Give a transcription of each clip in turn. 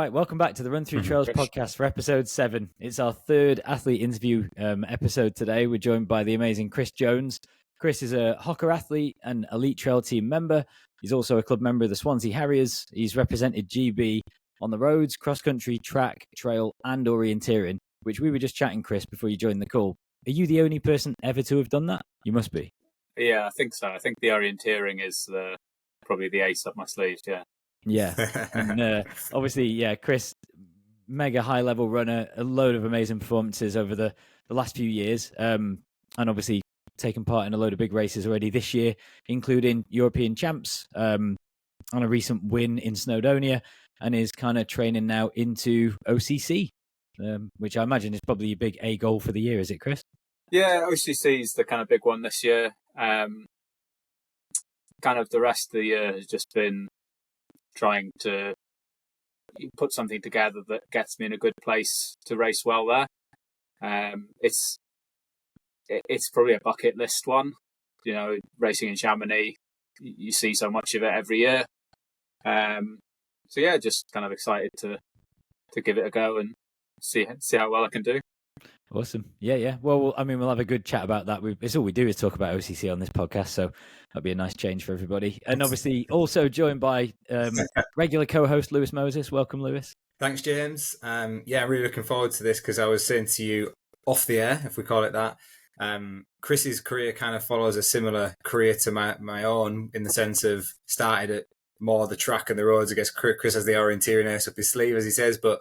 Right, welcome back to the RunThrough Trails podcast for episode 7. It's our third athlete interview episode today. We're joined by the amazing Kris Jones. Kris is a hoccer athlete and elite trail team member. He's also a club member of the Swansea Harriers. He's represented GB on the roads, cross-country, track, trail, and orienteering, which we were just chatting, Kris, before you joined the call. Are you the only person ever to have done that? You must be. Yeah, I think so. I think the orienteering is probably the ace up my sleeve, yeah. Yeah, and obviously, Kris, mega high-level runner, a load of amazing performances over the last few years, and obviously taken part in a load of big races already this year, including European Champs, on a recent win in Snowdonia, and is kind of training now into OCC, which I imagine is probably your big A goal for the year, is it, Kris? Yeah, OCC is the kind of big one this year. Kind of the rest of the year has just been trying to put something together that gets me in a good place to race well there. It's probably a bucket list one, you know, racing in Chamonix. You see so much of it every year. So yeah, just kind of excited to give it a go and see how well I can do. Awesome. Yeah. Well, I mean, we'll have a good chat about that. It's all we do is talk about OCC on this podcast, so that'll be a nice change for everybody. And obviously, also joined by regular co-host Lewis Moses. Welcome, Lewis. Thanks, James. Yeah, I'm really looking forward to this because I was saying to you off the air, if we call it that, Kris's career kind of follows a similar career to my own in the sense of started at more the track and the roads. I guess Kris has the orienteering ace up his sleeve, as he says, but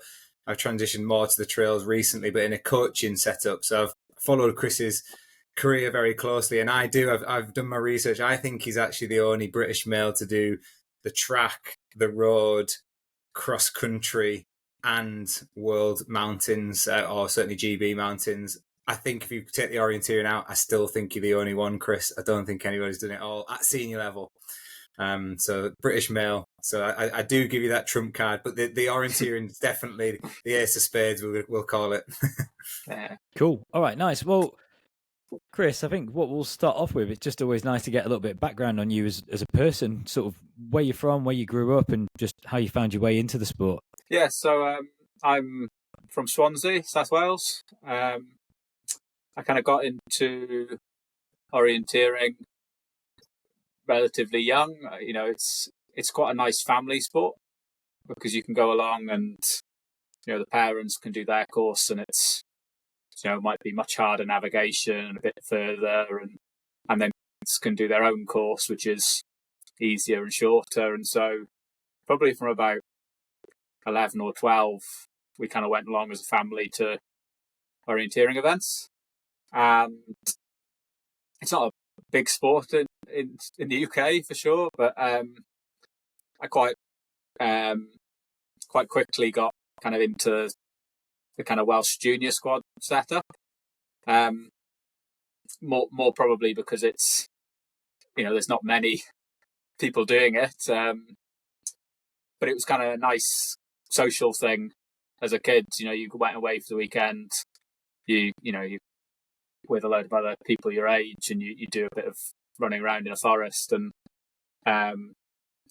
I've transitioned more to the trails recently, but in a coaching setup. So I've followed Kris's career very closely, and I've done my research. I think he's actually the only British male to do the track, the road, cross country, and world mountains, or certainly GB mountains. I think if you take the orienteering out, I still think you're the only one, Kris. I don't think anybody's done it all at senior level. So British male. So I do give you that trump card, but the orienteering is definitely the ace of spades, we'll call it. Cool. All right, nice. Well, Kris, I think what we'll start off with, it's just always nice to get a little bit of background on you as a person, sort of where you're from, where you grew up, and just how you found your way into the sport. Yeah, so I'm from Swansea, South Wales. I kind of got into orienteering relatively young. You know, it's quite a nice family sport because you can go along and, you know, the parents can do their course and it's, you know, it might be much harder navigation, a bit further, and then kids can do their own course, which is easier and shorter. And so probably from about 11 or 12, we kind of went along as a family to orienteering events. And it's not a big sport in the UK for sure, but I quite quickly got kind of into the kind of Welsh junior squad setup. More probably because it's, you know, there's not many people doing it, but it was kind of a nice social thing as a kid. You know, you went away for the weekend, you with a load of other people your age, and you do a bit of running around in a forest, and I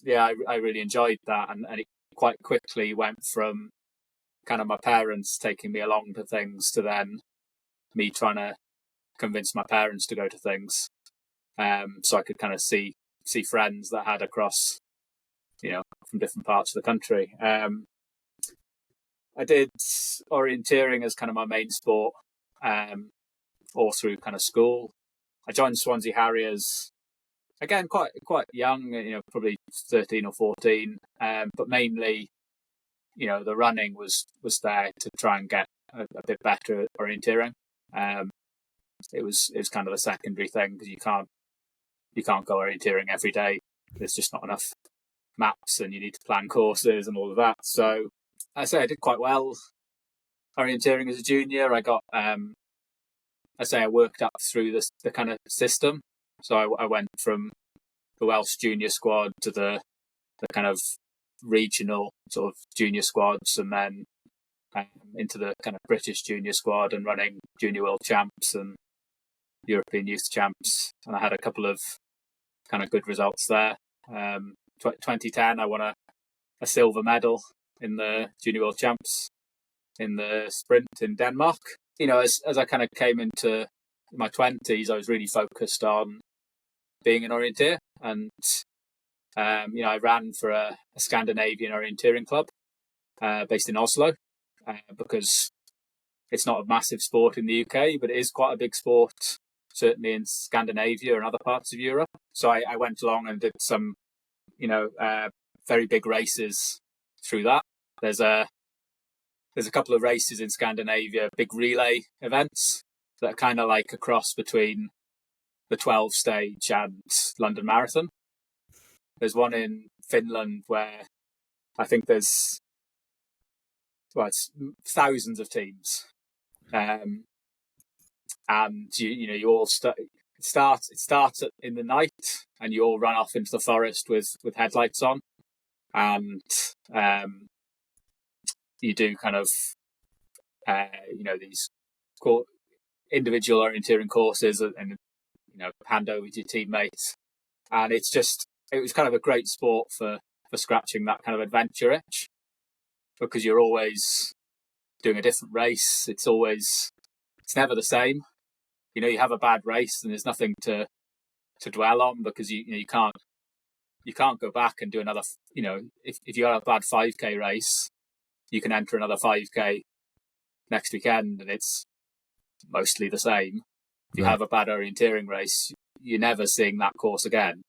really enjoyed that, and it quite quickly went from kind of my parents taking me along to things to then me trying to convince my parents to go to things, so I could kind of see friends that had across, you know, from different parts of the country. I did orienteering as kind of my main sport, all through kind of school. I joined Swansea Harriers, again, quite young, you know, probably 13 or 14, but mainly, you know, the running was there to try and get a bit better at orienteering. It was kind of a secondary thing because you can't go orienteering every day. There's just not enough maps, and you need to plan courses and all of that. So I did quite well orienteering as a junior. I got I worked up through the kind of system. So I went from the Welsh junior squad to the kind of regional sort of junior squads, and then into the kind of British junior squad and running junior world champs and European youth champs. And I had a couple of kind of good results there. 2010, I won a silver medal in the Junior World Champs in the sprint in Denmark. You know, as I kind of came into my 20s, I was really focused on being an orienteer. And, you know, I ran for a Scandinavian orienteering club based in Oslo because it's not a massive sport in the UK, but it is quite a big sport, certainly in Scandinavia and other parts of Europe. So I went along and did some, you know, very big races through that. There's a couple of races in Scandinavia, big relay events that are kind of like a cross between the 12 stage and London Marathon. There's one in Finland where I think it's thousands of teams. And you all it starts in the night, and you all run off into the forest with headlights on, and you do kind of these individual orienteering courses, and hand over to your teammates, and it was kind of a great sport for scratching that kind of adventure itch, because you're always doing a different race. It's never the same. You know, you have a bad race and there's nothing to dwell on, because you can't go back and do another. You know, if you have a bad 5K race, you can enter another 5K next weekend and it's mostly the same. If you have a bad orienteering race, you're never seeing that course again.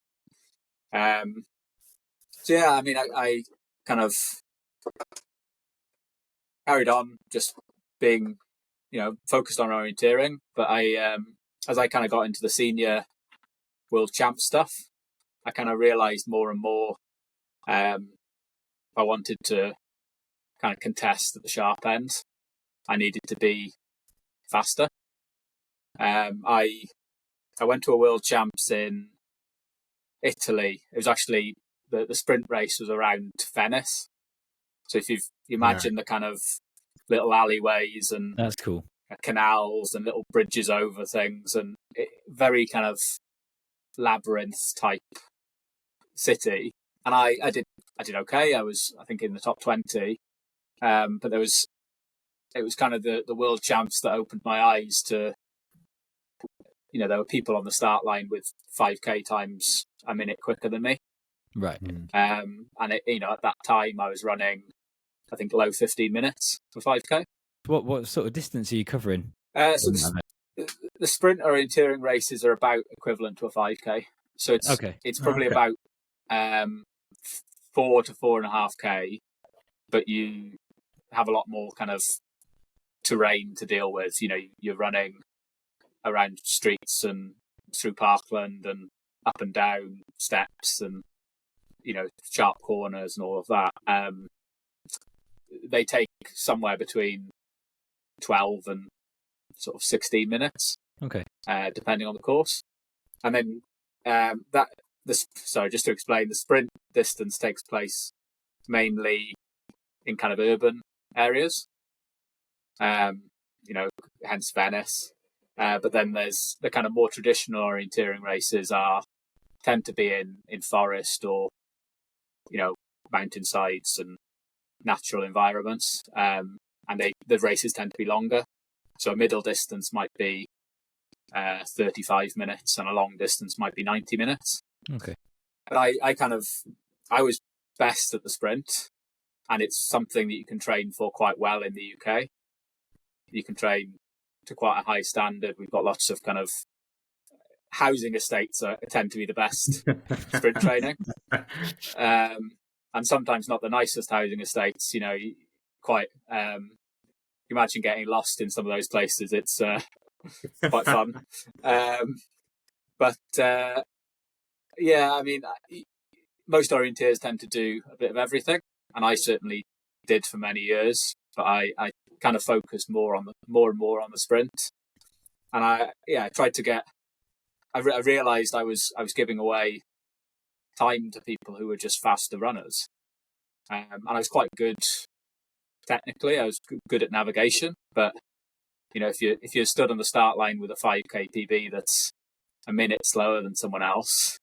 So yeah, I mean, I kind of carried on just being, focused on orienteering. But as I kind of got into the senior world champ stuff, I kind of realised more and more I wanted to kind of contest at the sharp end. I needed to be faster. I went to a world champs in Italy. It was actually the sprint race was around Venice. So if you imagine the kind of little alleyways and that's cool, canals and little bridges over things, and very kind of labyrinth type city. And I did okay. I think in the top 20. But it was kind of the world champs that opened my eyes to, there were people on the start line with 5K times a minute quicker than me. Right. And at that time I was running, I think, low 15 minutes for 5K. What sort of distance are you covering? So the sprint orienteering races are about equivalent to a 5K. So it's probably about 4 to 4.5K, but you have a lot more kind of terrain to deal with. You're running around streets and through parkland and up and down steps and sharp corners and all of that. They take somewhere between 12 and sort of 16 minutes. Okay. Depending on the course. And then just to explain, the sprint distance takes place mainly in kind of urban areas. Hence Venice. But then there's the kind of more traditional orienteering races tend to be in forest or, mountainsides and natural environments. And the races tend to be longer. So a middle distance might be 35 minutes and a long distance might be 90 minutes. Okay. But I was best at the sprint, and it's something that you can train for quite well in the UK. You can train to quite a high standard. We've got lots of kind of housing estates tend to be the best sprint training. And sometimes not the nicest housing estates, quite, imagine getting lost in some of those places. It's quite fun. Most orienteers tend to do a bit of everything, and I certainly did for many years, but I kind of focused more and more on the sprint. And I tried to get, I realized I was giving away time to people who were just faster runners. And I was quite good technically. I was good at navigation, but if you're stood on the start line with a 5K PB that's a minute slower than someone else,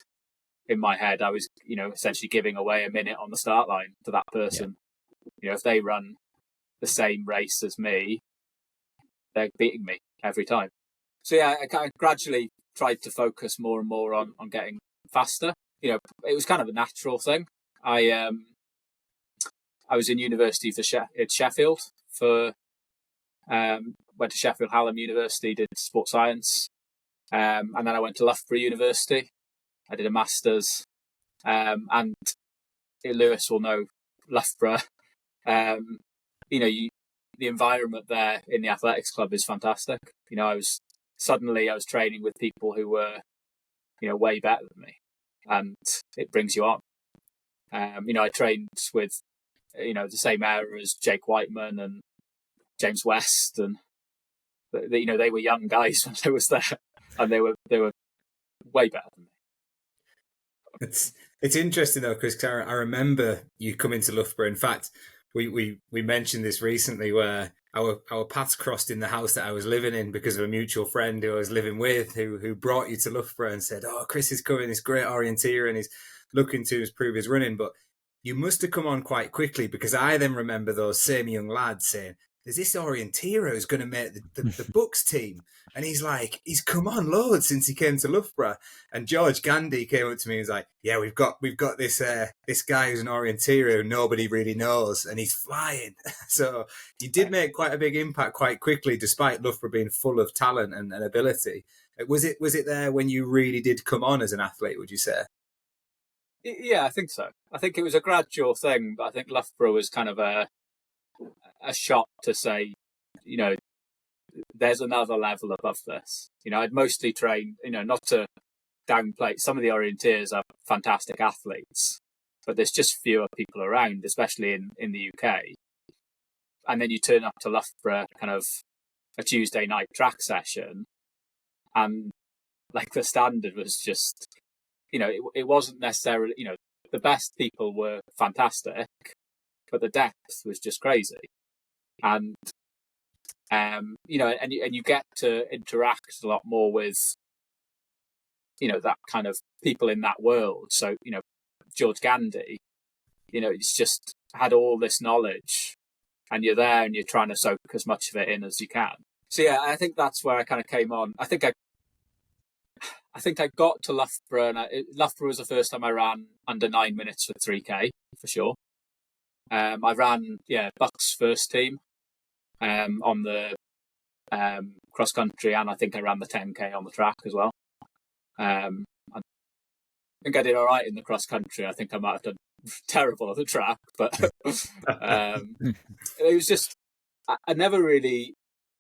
in my head I was essentially giving away a minute on the start line to that person. if they run the same race as me, they're beating me every time. So yeah, I kind of gradually tried to focus more and more on getting faster. It was kind of a natural thing. I was in university at Sheffield went to Sheffield Hallam University, did sports science, and then I went to Loughborough University. I did a master's, and Lewis will know Loughborough. The environment there in the athletics club is fantastic. I was training with people who were, way better than me, and it brings you on. I trained with, the same era as Jake Whiteman and James West, and they were young guys when I was there, and they were way better than me. It's interesting though, Kris, 'cause I remember you coming to Loughborough. In fact, we mentioned this recently, where our paths crossed in the house that I was living in because of a mutual friend who I was living with, who brought you to Loughborough and said, "Oh, Kris is coming, this great orienteer, and he's looking to improve his running." But you must have come on quite quickly, because I then remember those same young lads saying, "There's this orienteer who's going to make the Bucks team." And he's come on loads since he came to Loughborough. And George Gandy came up to me and was like, "Yeah, we've got this guy who's an orienteer who nobody really knows, and he's flying." So you did make quite a big impact quite quickly, despite Loughborough being full of talent and ability. Was it there when you really did come on as an athlete, would you say? Yeah, I think so. I think it was a gradual thing, but I think Loughborough was kind of a shot to say, there's another level above this. I'd mostly trained, not to downplay, some of the orienteers are fantastic athletes, but there's just fewer people around, especially in the UK. And then you turn up to Loughborough, kind of a Tuesday night track session, and the standard was just, it wasn't necessarily, the best people were fantastic, but the depth was just crazy. And and you get to interact a lot more with, that kind of people in that world. So, George Gandy, he's just had all this knowledge, and you're there and you're trying to soak as much of it in as you can. So yeah, I think that's where I kind of came on. I think I got to Loughborough, and Loughborough was the first time I ran under 9 minutes for 3K, for sure. I ran, Bucks first team on the cross country, and I think I ran the 10K on the track as well. I think I did all right in the cross country. I think I might have done terrible on the track, but it was just, I never really,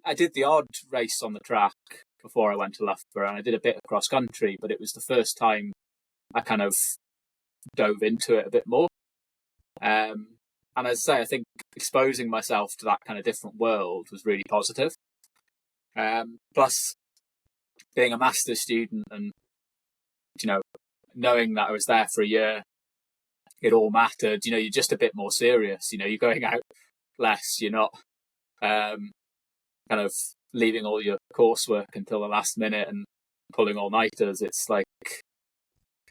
I did the odd race on the track before I went to Loughborough, and I did a bit of cross country, but it was the first time I kind of dove into it a bit more. And as I say, I think exposing myself to that kind of different world was really positive. Plus, being a master's student and, knowing that I was there for a year, it all mattered. You're just a bit more serious. You're going out less. You're not kind of leaving all your coursework until the last minute and pulling all-nighters. It's like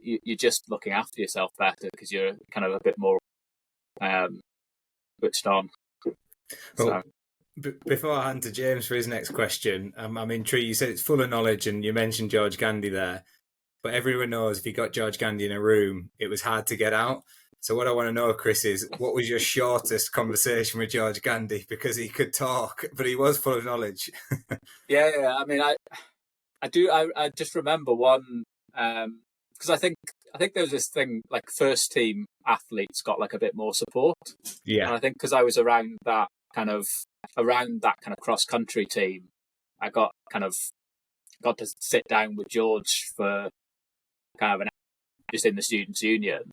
you're just looking after yourself better because you're kind of a bit more switched on. Well, before I hand to James for his next question, I'm intrigued. You said it's full of knowledge, and you mentioned George Gandy there. But everyone knows if you got George Gandy in a room, it was hard to get out. So what I want to know, Kris, is what was your shortest conversation with George Gandy? Because he could talk, but he was full of knowledge. Yeah. I mean, I just remember one, because I think there was this thing, like first team athletes got like a bit more support. Yeah. And I think because I was around that kind of cross country team, I got to sit down with George for kind of an hour just in the students' union,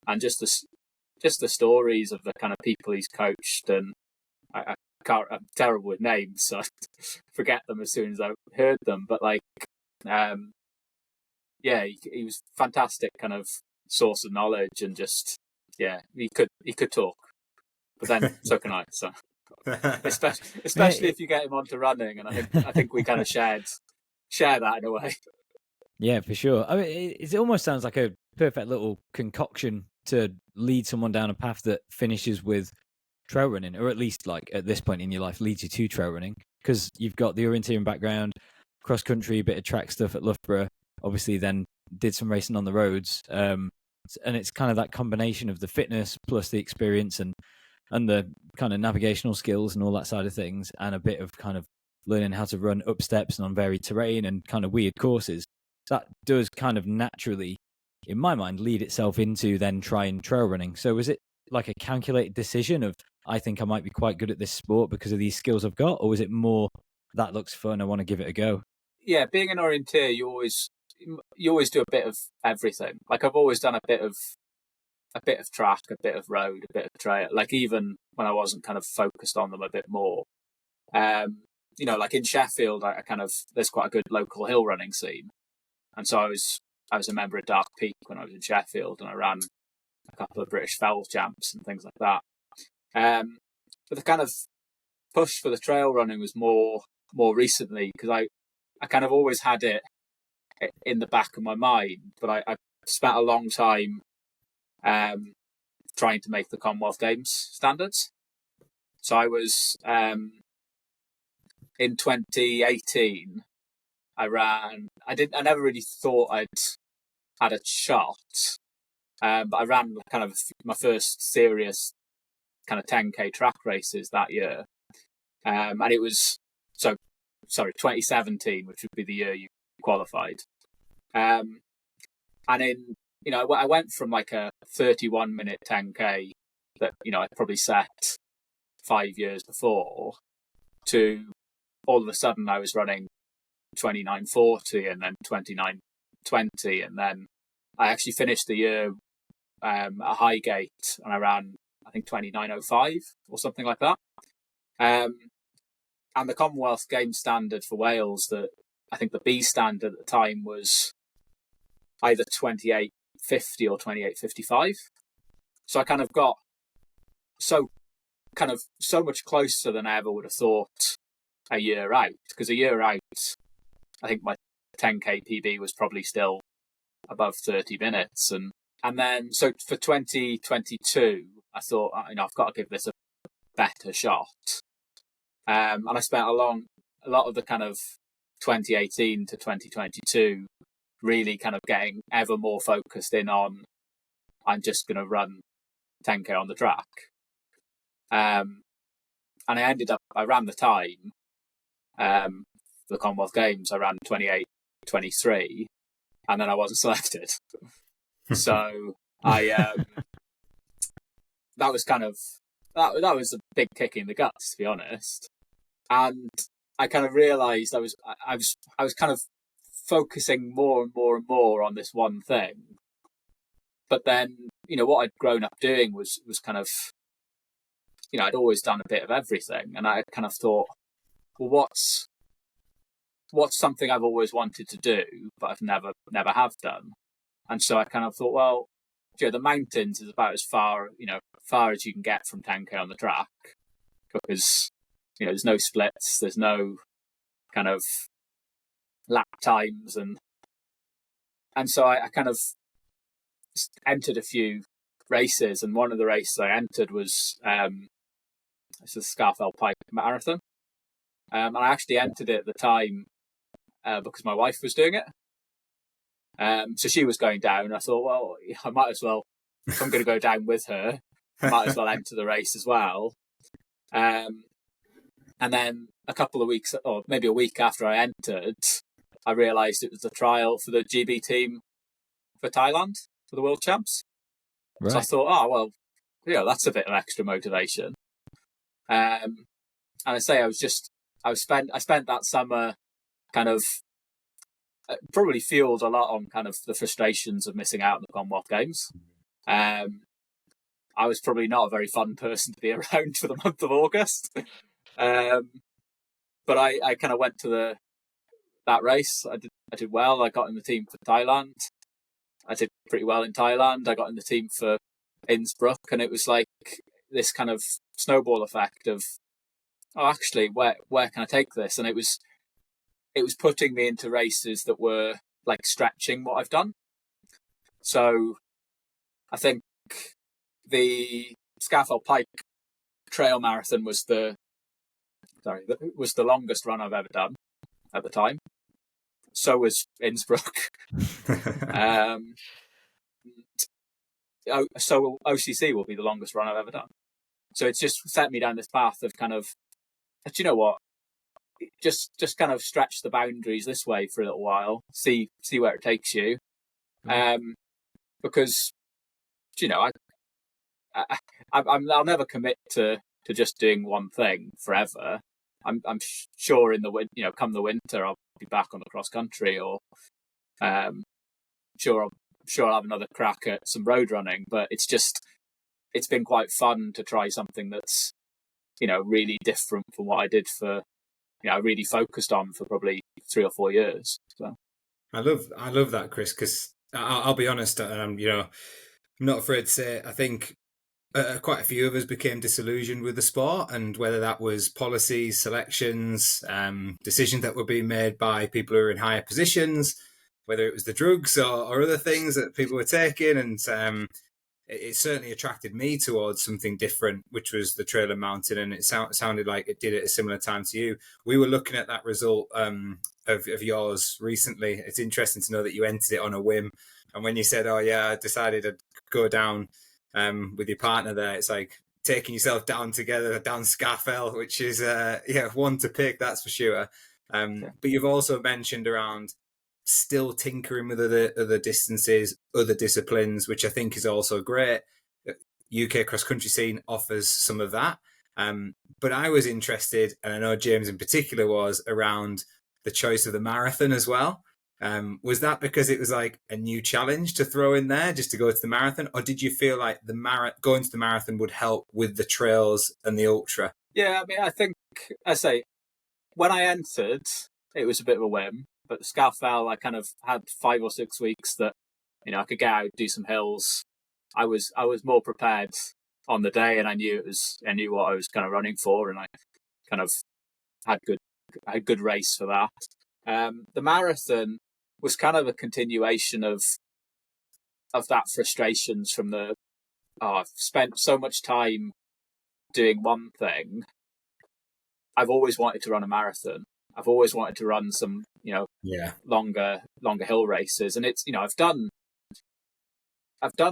and just the stories of the kind of people he's coached, and I'm terrible with names, so I forget them as soon as I heard them. But he was fantastic kind of source of knowledge, and just he could talk, but then so can I. So especially if you get him onto running, and I think we kind of share that in a way. Yeah, for sure. I mean, it almost sounds like a perfect little concoction to lead someone down a path that finishes with trail running, or at least like at this point in your life leads you to trail running? Because you've got the orienteering background, cross country, a bit of track stuff at Loughborough, obviously then did some racing on the roads. And it's kind of that combination of the fitness plus the experience and the kind of navigational skills and all that side of things, and a bit of kind of learning how to run up steps and on varied terrain and kind of weird courses. That does kind of naturally, in my mind, lead itself into then trying trail running. So was it like a calculated decision of, I think I might be quite good at this sport because of these skills I've got, or was it more, that looks fun, I want to give it a go? Yeah, being an orienteer, you always do a bit of everything. Like I've always done a bit of track, a bit of road, a bit of trail. Like even when I wasn't kind of focused on them a bit more. You know, like in Sheffield, I kind of, there's quite a good local hill running scene, and so I was a member of Dark Peak when I was in Sheffield, and I ran a couple of British fell champs and things like that. But the kind of push for the trail running was more recently, because I kind of always had it in the back of my mind, but I spent a long time trying to make the Commonwealth Games standards. So I was in 2018. I never really thought I'd had a shot, but I ran kind of my first serious kind of 10k track races that year, and it was 2017, which would be the year you qualified. And in, you know, I went from like a 31-minute 10k that, you know, I probably set 5 years before, to all of a sudden I was running 29:40 and then 29:20, and then I actually finished the year at Highgate and I ran, I think, 29:05 or something like that. And the Commonwealth Games standard for Wales, that I think the B standard at the time was either 28:50 or 28:55. So I kind of got so much closer than I ever would have thought a year out, because a year out, I think my 10k PB was probably still above 30 minutes. And then, so for 2022, I thought, you know, I've got to give this a better shot. And I spent a lot of the kind of 2018 to 2022 really kind of getting ever more focused in on, I'm just going to run 10k on the track. And I ran the time, the Commonwealth Games, I ran 28:23, and then I wasn't selected. So that was kind of, that was a big kick in the guts, to be honest. And I kind of realised I was kind of focusing more and more and more on this one thing. But then, you know, what I'd grown up doing was kind of, you know, I'd always done a bit of everything, and I kind of thought, well, what's something I've always wanted to do, but I've never have done. And so I kind of thought, well, you know, the mountains is about as far as you can get from 10k on the track, because, you know, there's no splits, there's no kind of lap times, and so I kind of entered a few races, and one of the races I entered was it's the Scafell Pike Marathon, and I actually entered it at the time because my wife was doing it. So she was going down. I thought, well, I might as well, if I'm going to go down with her, I might as well enter the race as well. And then a couple of weeks, or maybe a week after I entered, I realised it was a trial for the GB team for Thailand, for the World Champs. Right. So I thought, oh, well, yeah, that's a bit of extra motivation. And I say I spent that summer kind of probably fueled a lot on kind of the frustrations of missing out on the Commonwealth Games. I was probably not a very fun person to be around for the month of August. But I kind of went to that race. I did well. I got in the team for Thailand. I did pretty well in Thailand. I got in the team for Innsbruck, and it was like this kind of snowball effect of, oh, actually, where can I take this? And it was putting me into races that were like stretching what I've done. So I think the Scafell Pike trail marathon was the longest run I've ever done at the time. So was Innsbruck. So OCC will be the longest run I've ever done. So it's just set me down this path of kind of, do you know what? Just kind of stretch the boundaries this way for a little while, see where it takes you. Because, you know, I'll never commit to just doing one thing forever. I'm sure come the winter, I'll be back on the cross country, or sure I'll have another crack at some road running. But it's been quite fun to try something that's, you know, really different from what I did for, you know, I really focused on for probably 3 or 4 years. So I love that, Kris, because I'll be honest, and I'm not afraid to say, I think quite a few of us became disillusioned with the sport, and whether that was policies, selections, decisions that were being made by people who are in higher positions, whether it was the drugs or other things that people were taking, and it certainly attracted me towards something different, which was the trail and mountain, and it sounded like it did at a similar time to you. We were looking at that result of yours recently. It's interesting to know that you entered it on a whim, and when you said, "Oh yeah, I decided to go down with your partner," there, it's like taking yourself down together down Scafell, which is one to pick, that's for sure. But you've also mentioned around still tinkering with other distances, other disciplines, which I think is also great. UK cross-country scene offers some of that. But I was interested, and I know James in particular was, around the choice of the marathon as well. Was that because it was like a new challenge to throw in there just to go to the marathon? Or did you feel like going to the marathon would help with the trails and the ultra? Yeah, I mean, I think, I say, when I entered, it was a bit of a whim. But the Scafell, I kind of had 5 or 6 weeks that, you know, I could get out, do some hills. I was more prepared on the day, and I knew what I was kind of running for, and I kind of had good race for that. The marathon was kind of a continuation of that frustrations from I've spent so much time doing one thing. I've always wanted to run a marathon. I've always wanted to run some, you know, longer hill races, and it's, you know, I've done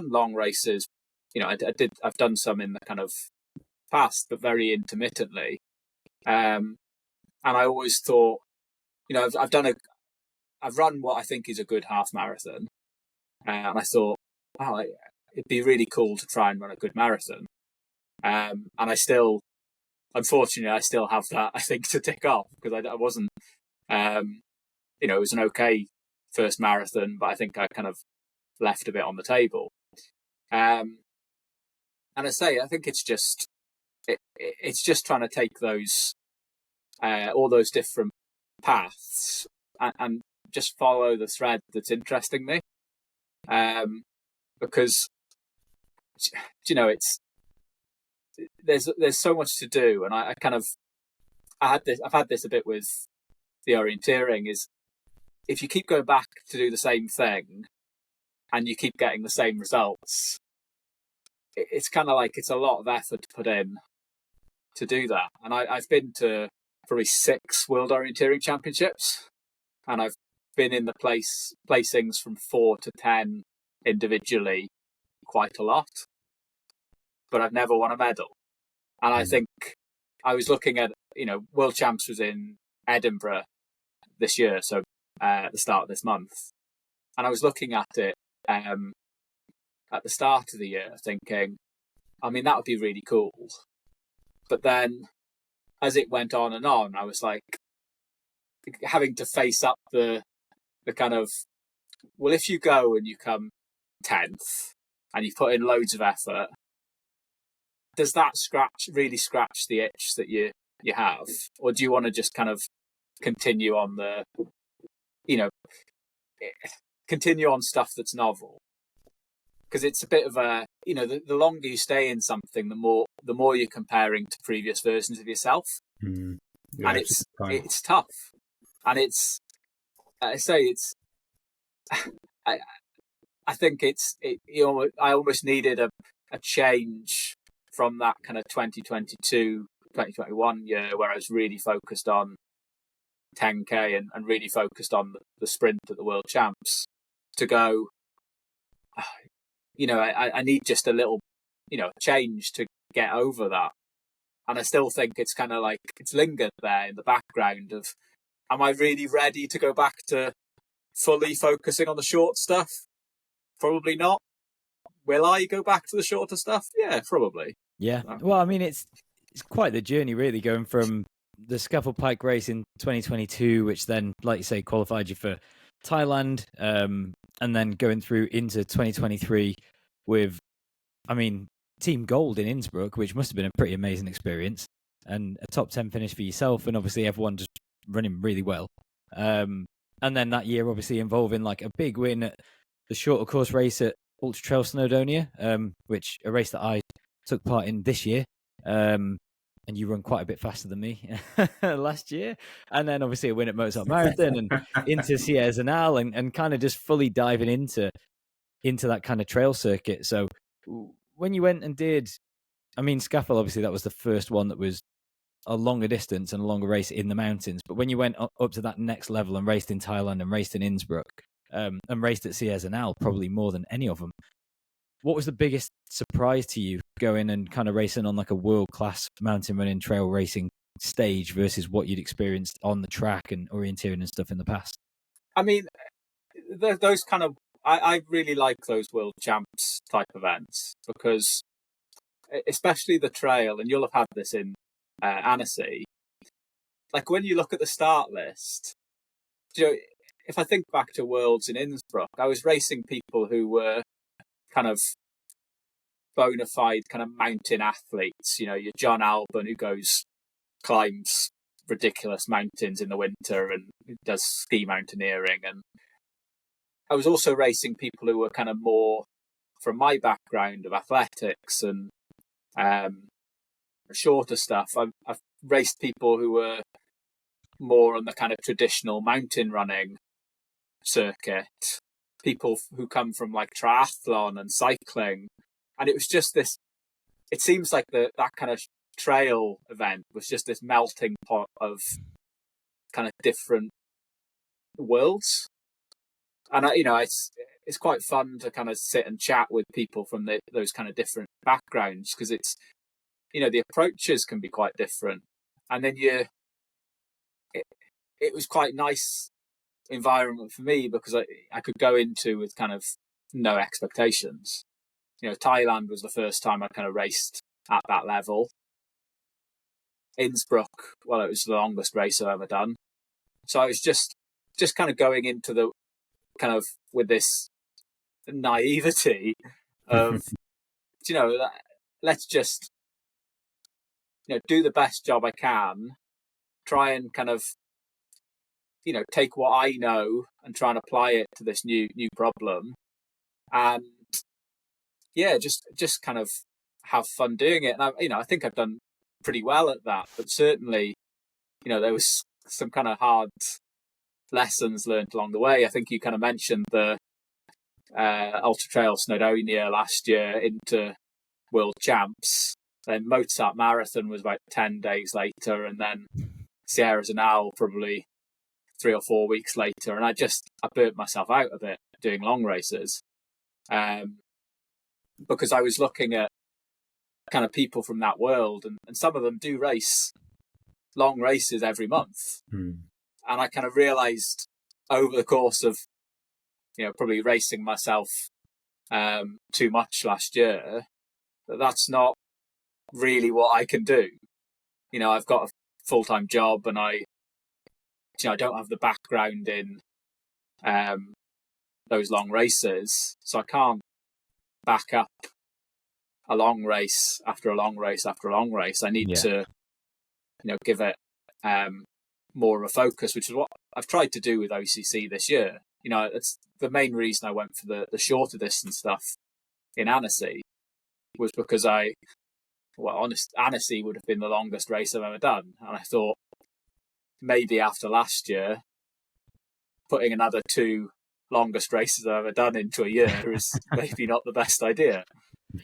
long races, you know, I've done some in the kind of past, but very intermittently, and I always thought, you know, I've run what I think is a good half marathon, and I thought, wow, it'd be really cool to try and run a good marathon, and unfortunately, I still have that, I think, to tick off, because I wasn't, you know, it was an okay first marathon, but I think I kind of left a bit on the table. And I think it's just trying to take those, all those different paths and just follow the thread that's interesting me. Because, you know, there's so much to do, and I've had this a bit with the orienteering, is if you keep going back to do the same thing and you keep getting the same results, it's kind of like it's a lot of effort to put in to do that. And I've been to probably 6 World Orienteering Championships, and I've been in the placings from 4 to 10 individually quite a lot, but I've never won a medal. And I think I was looking at, you know, World Champs was in Edinburgh this year, so at the start of this month, and I was looking at it at the start of the year thinking, I mean, that would be really cool. But then as it went on and on, I was like having to face up the kind of, well, if you go and you come 10th and you put in loads of effort, does that really scratch the itch that you have? Or do you want to just kind of continue on the, you know, continue on stuff that's novel? Because it's a bit of a, you know, the longer you stay in something, the more you're comparing to previous versions of yourself. Yeah, and it's tough. And it's, I think I almost needed a change from that kind of 2022, 2021 year where I was really focused on 10K and really focused on the sprint at the World Champs, to go, I need just a little, change to get over that. And I still think it's kind of like it's lingered there in the background of, am I really ready to go back to fully focusing on the short stuff? Probably not. Will I go back to the shorter stuff? Yeah, probably. Yeah. Well, I mean, it's quite the journey, really, going from the Scaffold Pike race in 2022, which then, like you say, qualified you for Thailand, and then going through into 2023 with, team gold in Innsbruck, which must have been a pretty amazing experience, and a top 10 finish for yourself, and obviously everyone just running really well. And then that year, obviously involving like a big win at the shorter course race at Ultra Trail Snowdonia, which a race that I took part in this year. And you run quite a bit faster than me last year. And then obviously a win at Mozart Marathon and into Sierre Zinal, and kind of just fully diving into that kind of trail circuit. So when you went and did, Scaffold, obviously that was the first one that was a longer distance and a longer race in the mountains. But when you went up to that next level and raced in Thailand and raced in Innsbruck, and raced at Sierre Zinal, probably more than any of them, what was the biggest surprise to you going and kind of racing on like a world-class mountain running trail racing stage versus what you'd experienced on the track and orienteering and stuff in the past? Those kind of, I really like those World Champs type events, because especially the trail, and you'll have had this in Annecy, like when you look at the start list, if I think back to Worlds in Innsbruck, I was racing people who were kind of bona fide kind of mountain athletes, your John Alban, who climbs ridiculous mountains in the winter and does ski mountaineering. And I was also racing people who were kind of more from my background of athletics and shorter stuff. I've raced people who were more on the kind of traditional mountain running circuit, people who come from like triathlon and cycling. And it was just this, it seems like that kind of trail event was just this melting pot of kind of different worlds. And it's quite fun to kind of sit and chat with people from those kind of different backgrounds, because it's, the approaches can be quite different. And then it was quite nice environment for me, because I could go into with kind of no expectations. Thailand was the first time I kind of raced at that level. Innsbruck, well, it was the longest race I've ever done. So I was just kind of going into the kind of with this naivety of, let's just, do the best job I can, try and kind of, take what I know and try and apply it to this new problem. And yeah, just kind of have fun doing it. And I think I've done pretty well at that, but certainly, there was some kind of hard lessons learned along the way. I think you kind of mentioned the Ultra Trail Snowdonia last year into World Champs. Then Mozart Marathon was about 10 days later, and then Sierre Zinal probably 3 or 4 weeks later. And I burnt myself out a bit doing long races, because I was looking at kind of people from that world, and some of them do race long races every month. And I kind of realized over the course of, probably racing myself too much last year, that's not really what I can do. I've got a full-time job, and I don't have the background in those long races, so I can't back up a long race after a long race after a long race. I need to, give it more of a focus, which is what I've tried to do with OCC this year. It's the main reason I went for the shorter distance stuff in Annecy, was because Annecy would have been the longest race I've ever done. And I thought maybe after last year, putting another 2 longest races I've ever done into a year is maybe not the best idea.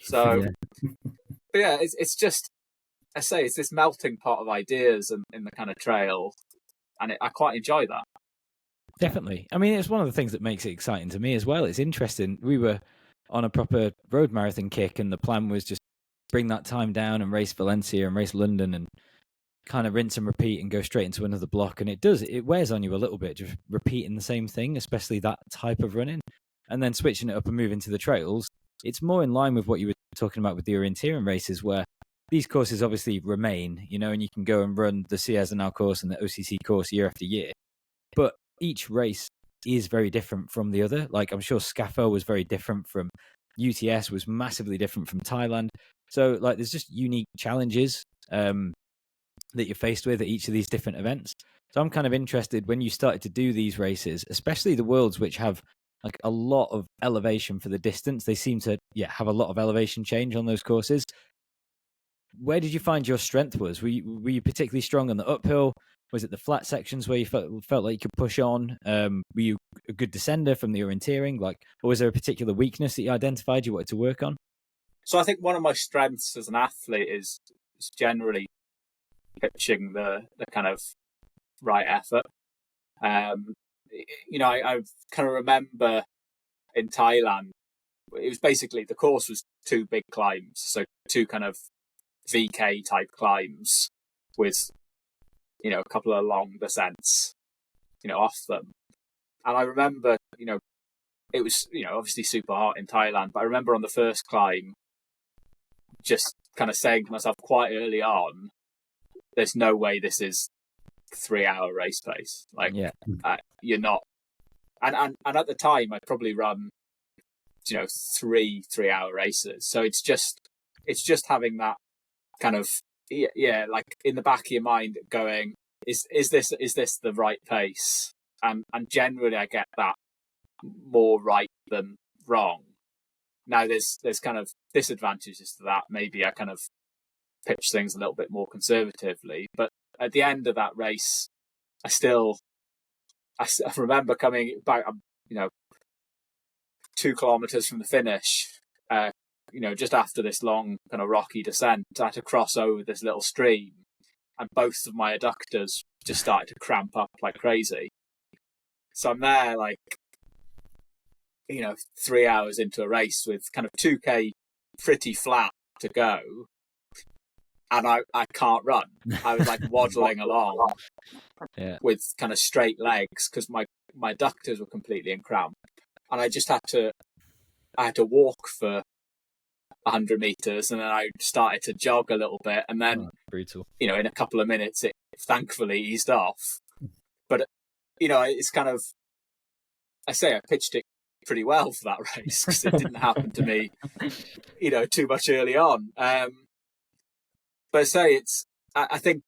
So But yeah, it's just, I say, it's this melting pot of ideas in the kind of trail, and I quite enjoy that. Definitely. I mean, it's one of the things that makes it exciting to me as well. It's interesting. We were on a proper road marathon kick, and the plan was just bring that time down and race Valencia and race London and kind of rinse and repeat and go straight into another block. And it wears on you a little bit, just repeating the same thing, especially that type of running, and then switching it up and moving to the trails. It's more in line with what you were talking about with the orienteering races, where these courses obviously remain, and you can go and run the Ciesenau course and the OCC course year after year. But each race is very different from the other. Like, I'm sure Scafo was very different from UTS, was massively different from Thailand. So, like, there's just unique challenges that you're faced with at each of these different events. So I'm kind of interested when you started to do these races, especially the Worlds, which have like a lot of elevation for the distance. They seem to have a lot of elevation change on those courses. Where did you find your strength was? Were you particularly strong on the uphill? Was it the flat sections where you felt like you could push on? Were you a good descender from the orienteering? Or was there a particular weakness that you identified you wanted to work on? So I think one of my strengths as an athlete is generally pitching the kind of right effort. I kind of remember in Thailand, it was basically, the course was 2 big climbs, so 2 kind of VK type climbs with, a couple of long descents, off them. And I remember, it was, obviously super hot in Thailand, but I remember on the first climb just kind of saying to myself quite early on, there's no way this is 3-hour race pace. You're not. And at the time, I'd probably run, 3-hour races. So it's just having that kind of, like in the back of your mind going, is this the right pace? And generally I get that more right than wrong. Now there's kind of disadvantages to that. Maybe I kind of pitch things a little bit more conservatively, but at the end of that race, I remember coming back, 2 kilometers from the finish, just after this long kind of rocky descent. I had to cross over this little stream, and both of my adductors just started to cramp up like crazy. So I'm there, 3 hours into a race with kind of 2K pretty flat to go, and I can't run. I was waddling along with kind of straight legs because my adductors were completely in cramp, and I just had to walk for 100 meters, and then I started to jog a little bit, and then brutal. In a couple of minutes it thankfully eased off. But it's kind of, I pitched it pretty well for that race because it didn't happen to me too much early on. But I think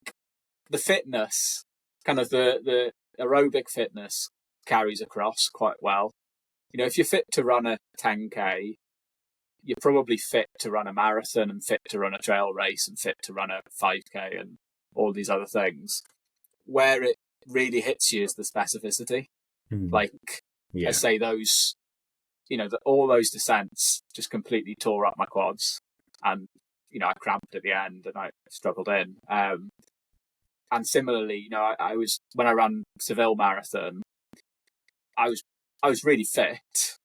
the fitness, kind of the aerobic fitness, carries across quite well. If you're fit to run a 10K, you're probably fit to run a marathon and fit to run a trail race and fit to run a 5K and all these other things. Where it really hits you is the specificity. I say those, all those descents just completely tore up my quads, and I cramped at the end and I struggled in. And similarly, I was, when I ran Seville Marathon, I was really fit,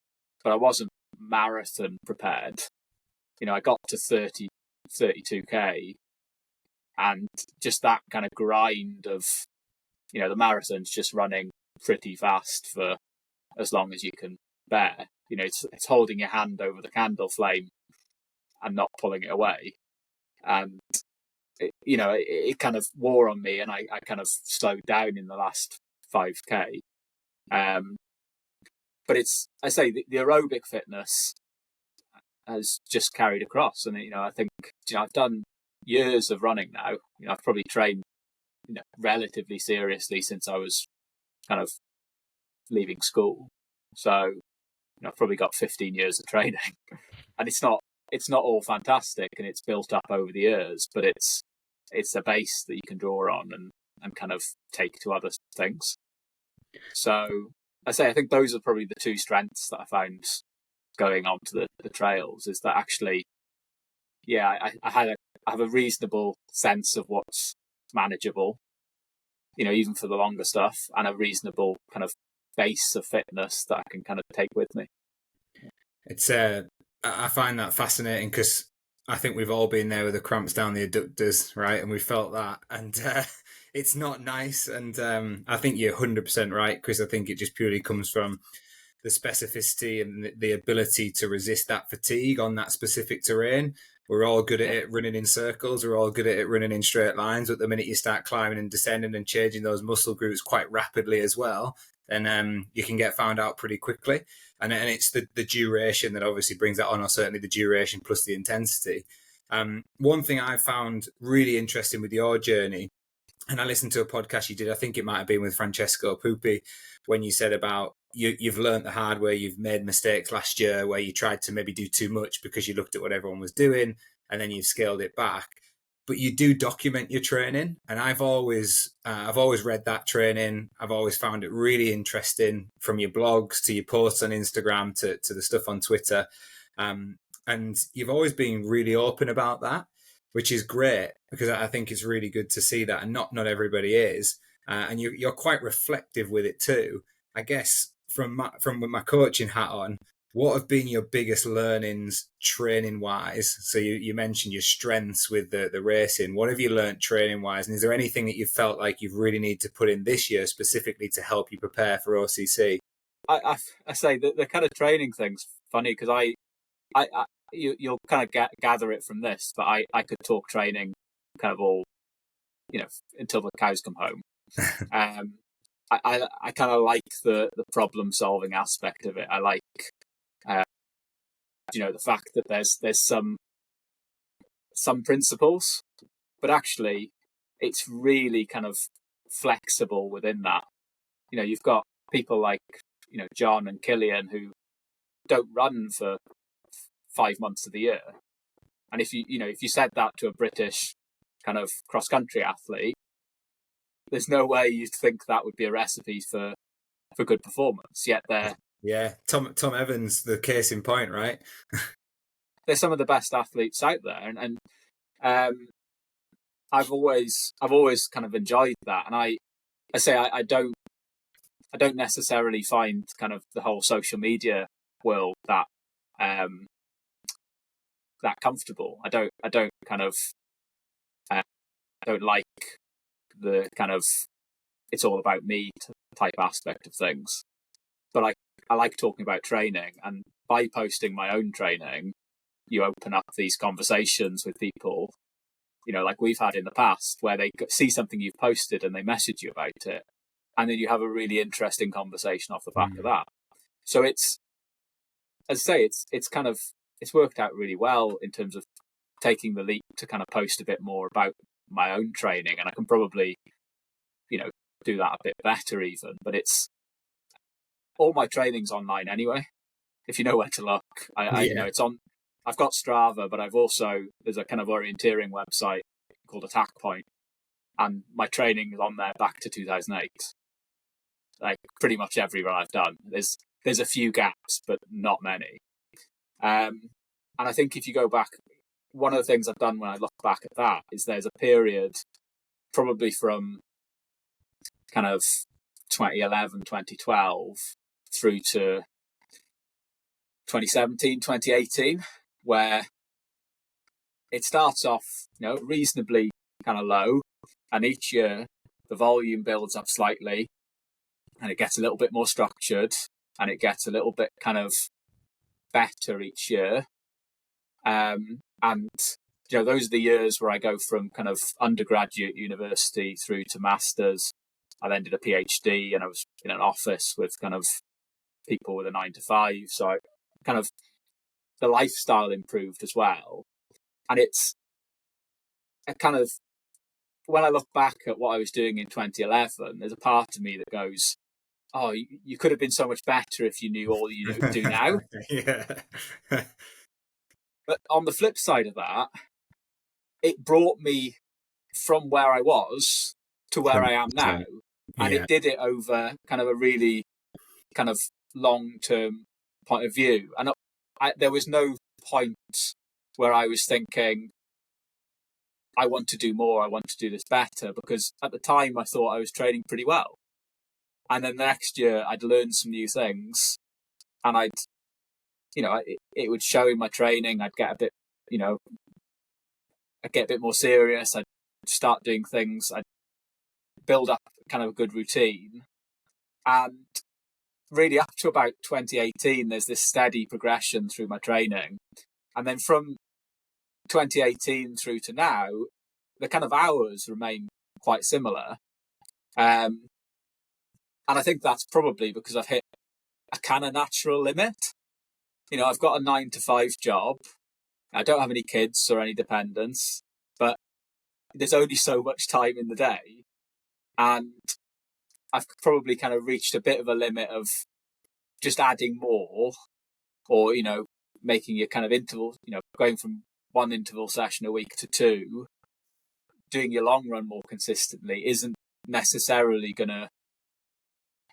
but I wasn't marathon prepared. I got to 32K, and just that kind of grind of, the marathon's just running pretty fast for as long as you can bear. It's holding your hand over the candle flame and not pulling it away. And it kind of wore on me, and I kind of slowed down in the last 5K. But the aerobic fitness has just carried across, and I think I've done years of running now. I've probably trained relatively seriously since I was kind of leaving school. So I've probably got 15 years of training, and it's not all fantastic, and it's built up over the years, but it's a base that you can draw on and kind of take to other things. So I think those are probably the 2 strengths that I found going on to the trails, is that actually I have a reasonable sense of what's manageable, even for the longer stuff, and a reasonable kind of base of fitness that I can kind of take with me. It's I find that fascinating because I think we've all been there with the cramps down the adductors, right? And we felt that, and it's not nice. And I think you're 100% right, Kris. I think it just purely comes from the specificity and the ability to resist that fatigue on that specific terrain. We're all good at it running in circles. We're all good at it running in straight lines. But the minute you start climbing and descending and changing those muscle groups quite rapidly as well, then you can get found out pretty quickly. And it's the duration that obviously brings that on, or certainly the duration plus the intensity. One thing I found really interesting with your journey, and I listened to a podcast you did, I think it might have been with Francesco Pupi, when you said about you've learned the hard way, you've made mistakes last year where you tried to maybe do too much because you looked at what everyone was doing and then you've scaled it back. But you do document your training, and I've always read that training. I've always found it really interesting, from your blogs to your posts on Instagram to the stuff on Twitter, and you've always been really open about that, which is great, because I think it's really good to see that, and not everybody is, and you're quite reflective with it too. I guess from my coaching hat on, what have been your biggest learnings training wise? So you mentioned your strengths with the racing. What have you learned training wise? And is there anything that you felt like you really need to put in this year specifically to help you prepare for OCC? I say that the kind of training thing's funny, because you'll kind of gather it from this, but I could talk training kind of all, until the cows come home. I kind of like the problem solving aspect of it. I like, the fact that there's some principles, but actually it's really kind of flexible within that. You've got people like, John and Killian, who don't run for 5 months of the year. And if you said that to a British kind of cross country athlete, there's no way you'd think that would be a recipe for good performance. Yet Tom Evans, the case in point, right? They're some of the best athletes out there, and I've always kind of enjoyed that. And I don't necessarily find kind of the whole social media world that comfortable. I don't kind of I don't like the kind of it's all about me type aspect of things. But I like talking about training, and by posting my own training, you open up these conversations with people, like we've had in the past, where they see something you've posted and they message you about it, and then you have a really interesting conversation off the back of that. So it's, as I say, it's kind of, it's worked out really well in terms of taking the leap to kind of post a bit more about my own training, and I can probably, do that a bit better even. But it's all my training's online anyway. If you know where to look, it's on. I've got Strava, but there's a kind of orienteering website called Attack Point, and my training is on there back to 2008. Like pretty much everywhere I've done. There's a few gaps, but not many. And I think if you go back, one of the things I've done when I look back at that is there's a period probably from kind of 2011, 2012 through to 2017, 2018, where it starts off, reasonably kind of low, and each year the volume builds up slightly, and it gets a little bit more structured, and it gets a little bit kind of better each year. And those are the years where I go from kind of undergraduate university through to masters. I then did a PhD, and I was in an office with kind of people with a 9-to-5. So I kind of, the lifestyle improved as well. And it's a kind of, when I look back at what I was doing in 2011, there's a part of me that goes, oh, you could have been so much better if you knew all you do now. Yeah. But on the flip side of that, it brought me from where I was to where I am now. And it did it over kind of a really kind of long-term point of view. And there was no point where I was thinking, I want to do more, I want to do this better, because at the time I thought I was training pretty well. And then the next year I'd learn some new things, and I'd, it would show in my training. I'd get a bit, I'd get a bit more serious. I'd start doing things. I'd build up kind of a good routine. And really up to about 2018, there's this steady progression through my training. And then from 2018 through to now, the kind of hours remain quite similar. And I think that's probably because I've hit a kind of natural limit. I've got a 9-to-5 job. I don't have any kids or any dependents, but there's only so much time in the day. And I've probably kind of reached a bit of a limit of just adding more, or, making your kind of interval, going from one interval session a week to two, doing your long run more consistently isn't necessarily going to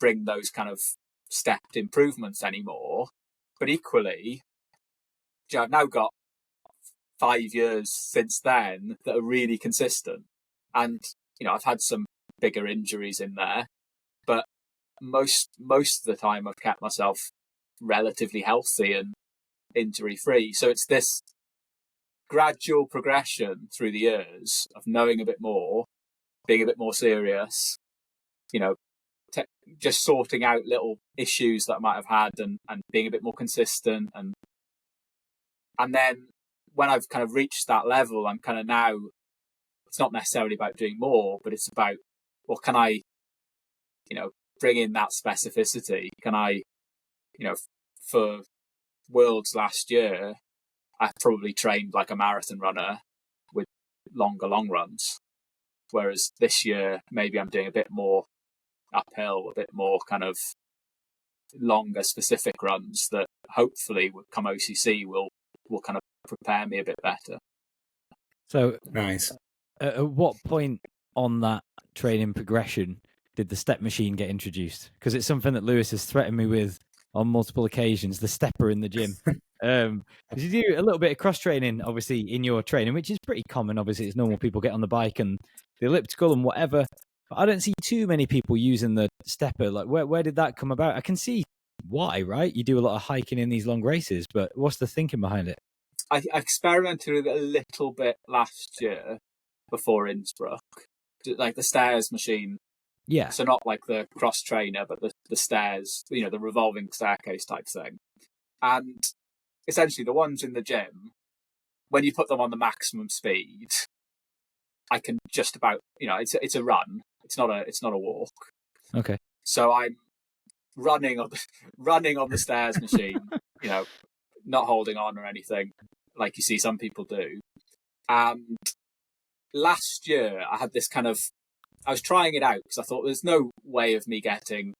bring those kind of stepped improvements anymore. But equally, I've now got 5 years since then that are really consistent. And, I've had some bigger injuries in there, but most of the time I've kept myself relatively healthy and injury free. So it's this gradual progression through the years of knowing a bit more, being a bit more serious, just sorting out little issues that I might have had, and being a bit more consistent. And then when I've kind of reached that level, I'm kind of now, it's not necessarily about doing more, but it's about, well, can I, bring in that specificity? Can I, for Worlds last year, I probably trained like a marathon runner with longer long runs. Whereas this year, maybe I'm doing a bit more uphill, a bit more kind of longer specific runs that hopefully would come OCC will kind of prepare me a bit better. So nice. At what point on that training progression did the step machine get introduced? Because it's something that Lewis has threatened me with on multiple occasions, the stepper in the gym. Because you do a little bit of cross training, obviously, in your training, which is pretty common. Obviously, it's normal. People get on the bike and the elliptical and whatever. But I don't see too many people using the stepper. Like, where did that come about? I can see why, right? You do a lot of hiking in these long races, but what's the thinking behind it? I experimented with it a little bit last year before Innsbruck, like the stairs machine. Yeah. So not like the cross trainer, but the stairs, the revolving staircase type thing. And essentially the ones in the gym, when you put them on the maximum speed, I can just about, it's a run. It's not a walk. Okay. So I'm running on the stairs machine, not holding on or anything like you see some people do. And last year I had this kind of, I was trying it out because I thought there's no way of me getting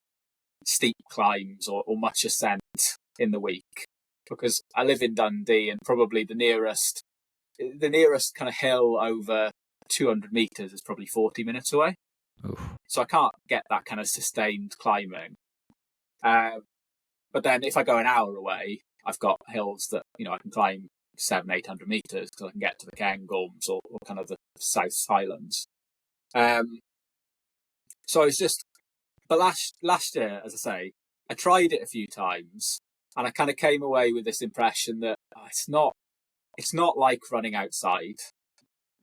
steep climbs or much ascent in the week, because I live in Dundee and probably the nearest kind of hill over 200 meters is probably 40 minutes away. Oof. So I can't get that kind of sustained climbing. But then if I go an hour away, I've got hills that, I can climb 700-800 meters because I can get to the Cairngorms or kind of the South Highlands. So it's just, but last year, as I say, I tried it a few times and I kind of came away with this impression that it's not like running outside.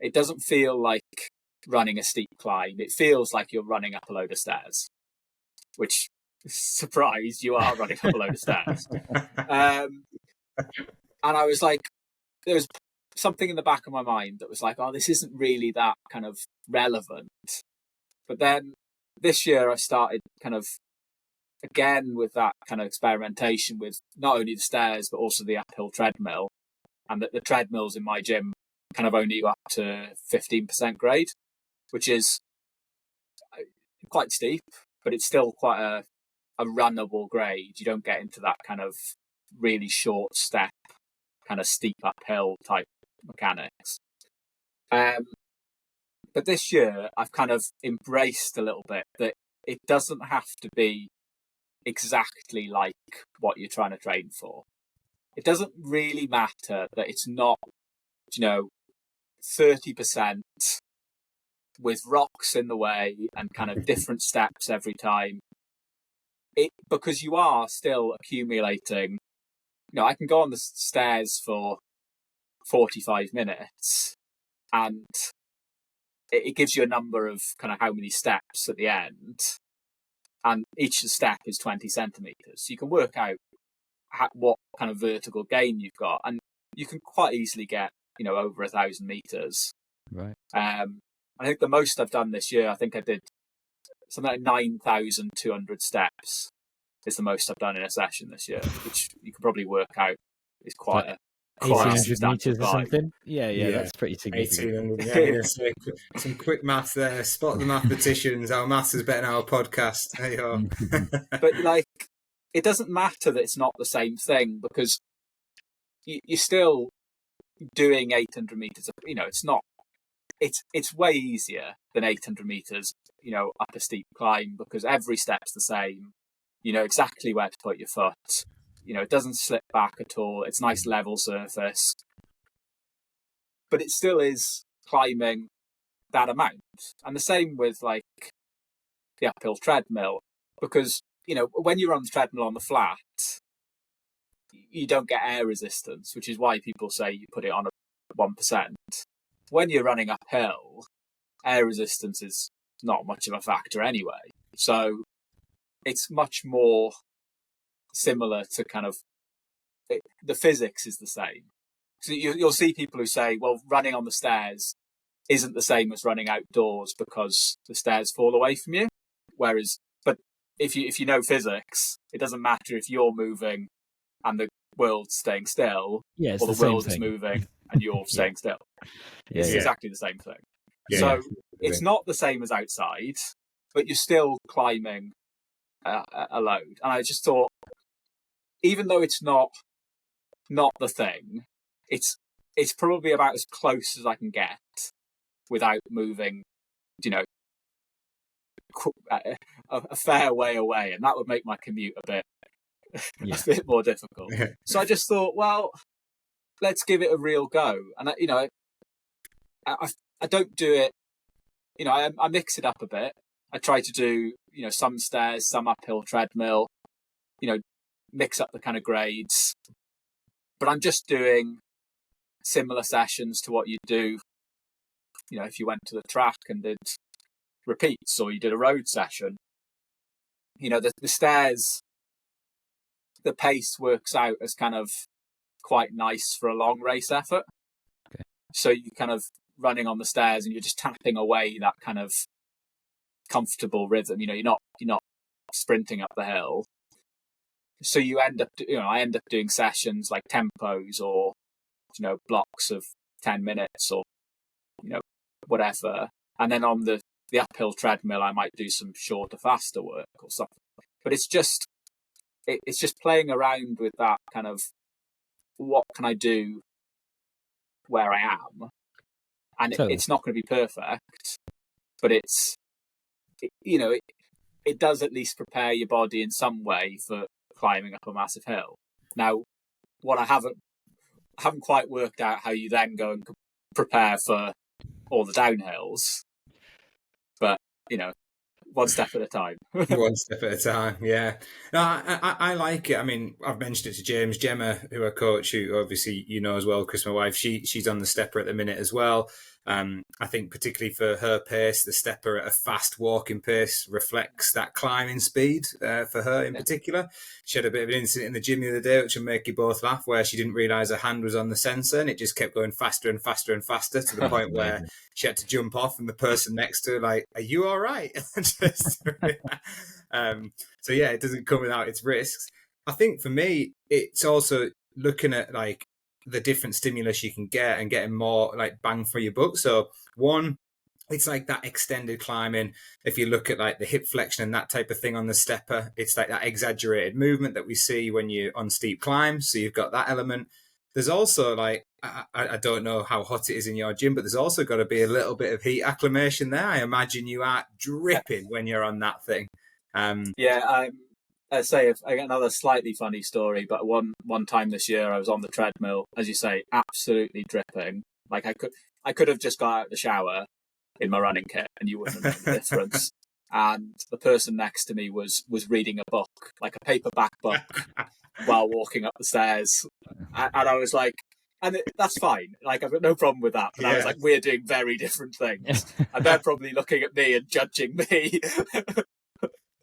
It doesn't feel like running a steep climb. It feels like you're running up a load of stairs, which, surprise, you are running up a load of stairs. And I was like, there was something in the back of my mind that was like, oh, this isn't really that kind of relevant. But then this year I started kind of, again, with that kind of experimentation with not only the stairs, but also the uphill treadmill. And that the treadmills in my gym kind of only go up to 15% grade, which is quite steep, but it's still quite a runnable grade. You don't get into that kind of really short step, kind of steep uphill type mechanics. But this year I've kind of embraced a little bit that it doesn't have to be exactly like what you're trying to train for. It doesn't really matter that it's not 30% with rocks in the way and kind of different steps every time. Because you are still accumulating, I can go on the stairs for 45 minutes and it gives you a number of kind of how many steps at the end. And each step is 20 centimeters. So you can work out what kind of vertical gain you've got. And you can quite easily get, over 1,000 meters. Right. I think the most I've done this year, I think I did something like 9,200 steps is the most I've done in a session this year, which you can probably work out is quite a 1,800 meters or something. Yeah, that's pretty significant. 1,800. Yeah, some quick maths there. Spot the mathematicians. Our maths is better than our podcast. There you are. But it doesn't matter that it's not the same thing, because you're still doing 800 meters. It's not. It's way easier than 800 meters. Up a steep climb, because every step's the same. You know exactly where to put your foot. It doesn't slip back at all. It's nice level surface. But it still is climbing that amount. And the same with the uphill treadmill, because, when you're on the treadmill on the flat, you don't get air resistance, which is why people say you put it on 1%. When you're running uphill, air resistance is not much of a factor anyway. So it's much more similar to the physics is the same. So you'll see people who say, well, running on the stairs isn't the same as running outdoors because the stairs fall away from you. But if you know physics, it doesn't matter if you're moving and the world's staying still, or the world is moving and you're staying still. It's exactly the same thing. So it's not the same as outside, but you're still climbing a load. And I just thought, even though it's not the thing, it's probably about as close as I can get without moving, a fair way away, and that would make my commute a bit more difficult. So I just thought, well, let's give it a real go. And I don't do it. I mix it up a bit. I try to do some stairs, some uphill treadmill. Mix up the kind of grades. But I'm just doing similar sessions to what you do. If you went to the track and did repeats, or you did a road session. The stairs, the pace works out as kind of quite nice for a long race effort. Okay. So you kind of running on the stairs and you're just tapping away that kind of comfortable rhythm. You're not sprinting up the hill. So you end up, I end up doing sessions like tempos or, blocks of 10 minutes or, whatever. And then on the uphill treadmill, I might do some shorter, faster work or something. But it's just playing around with that kind of, what can I do where I am? And it's not going to be perfect, but it does at least prepare your body in some way for climbing up a massive hill. Now, what I haven't quite worked out how you then go and prepare for all the downhills, but one step at a time. One step at a time, yeah. No, I like it. I mean, I've mentioned it to James. Gemma, who I coach, who obviously as well, Kris, my wife, she's on the stepper at the minute as well. I think particularly for her pace, the stepper at a fast walking pace reflects that climbing speed for her in particular. She had a bit of an incident in the gym the other day, which will make you both laugh, where she didn't realise her hand was on the sensor and it just kept going faster and faster and faster to the point where she had to jump off and the person next to her like, are you all right? So yeah, it doesn't come without its risks. I think for me, it's also looking at the different stimulus you can get and getting more bang for your buck. So one, it's that extended climbing. If you look at the hip flexion and that type of thing on the stepper, it's that exaggerated movement that we see when you're on steep climbs. So you've got that element. There's also I don't know how hot it is in your gym, but there's also got to be a little bit of heat acclimation there. I imagine you are dripping when you're on that thing. I'd say I get another slightly funny story, but one time this year I was on the treadmill, as you say, absolutely dripping. Like I could have just got out of the shower in my running kit and you wouldn't have known the difference. And the person next to me was reading a book, like a paperback book, while walking up the stairs. And I was like, that's fine. Like, I've got no problem with that. But I was like, we're doing very different things. And they're probably looking at me and judging me.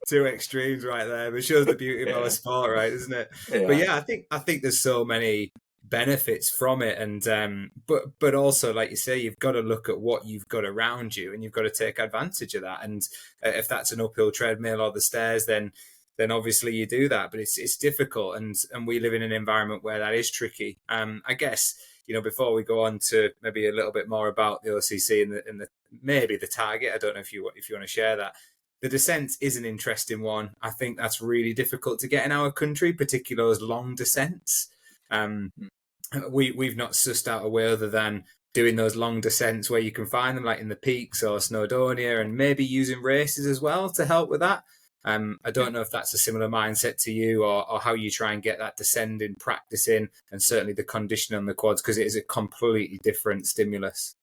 Two extremes right there. But it shows the beauty of our sport, right, isn't it? Yeah. But yeah, I think there's so many benefits from it, and but also, like you say, you've got to look at what you've got around you, and you've got to take advantage of that. And if that's an uphill treadmill or the stairs, then obviously you do that. But it's difficult, and we live in an environment where that is tricky. I guess, you know, before we go on to maybe a little bit more about the OCC and the maybe the target, I don't know if you want to share that. The descent is an interesting one. I think that's really difficult to get in our country, particularly those long descents. We've not sussed out a way other than doing those long descents where you can find them, like in the Peaks or Snowdonia, and maybe using races as well to help with that. I don't know if that's a similar mindset to you, or how you try and get that descending practice in, and certainly the conditioning on the quads, because it is a completely different stimulus.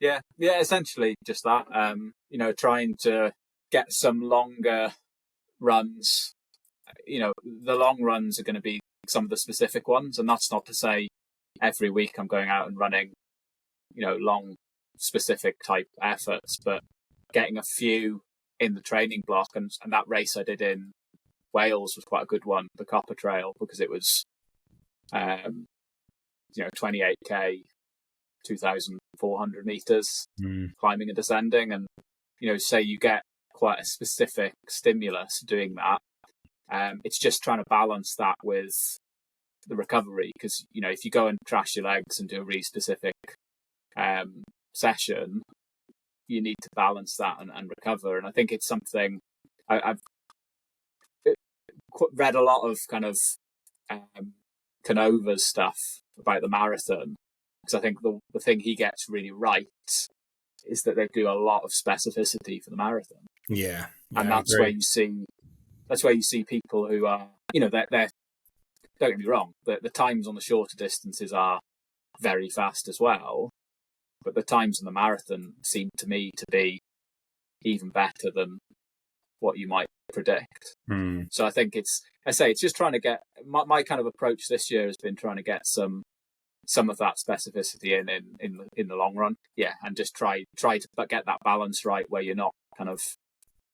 Yeah, essentially just that. You know, trying to get some longer runs. You know, the long runs are going to be some of the specific ones, and that's not to say every week I'm going out and running, you know, long specific type efforts, but getting a few in the training block. And that race I did in Wales was quite a good one, the Copper Trail, because it was 28k, 2,400 meters climbing and descending, and you know, say you get quite a specific stimulus doing that. It's just trying to balance that with the recovery, because, you know, if you go and trash your legs and do a really specific session, you need to balance that and recover. And I think it's something I've read a lot of kind of Canova's stuff about the marathon, because I think the thing he gets really right is that they do a lot of specificity for the marathon. Yeah, and that's where you see people who are, you know, they're don't get me wrong, the times on the shorter distances are very fast as well, but the times in the marathon seem to me to be even better than what you might predict. So I think it's just trying to get my kind of approach this year has been trying to get some of that specificity in the long run. Yeah, and just try to get that balance right, where you're not kind of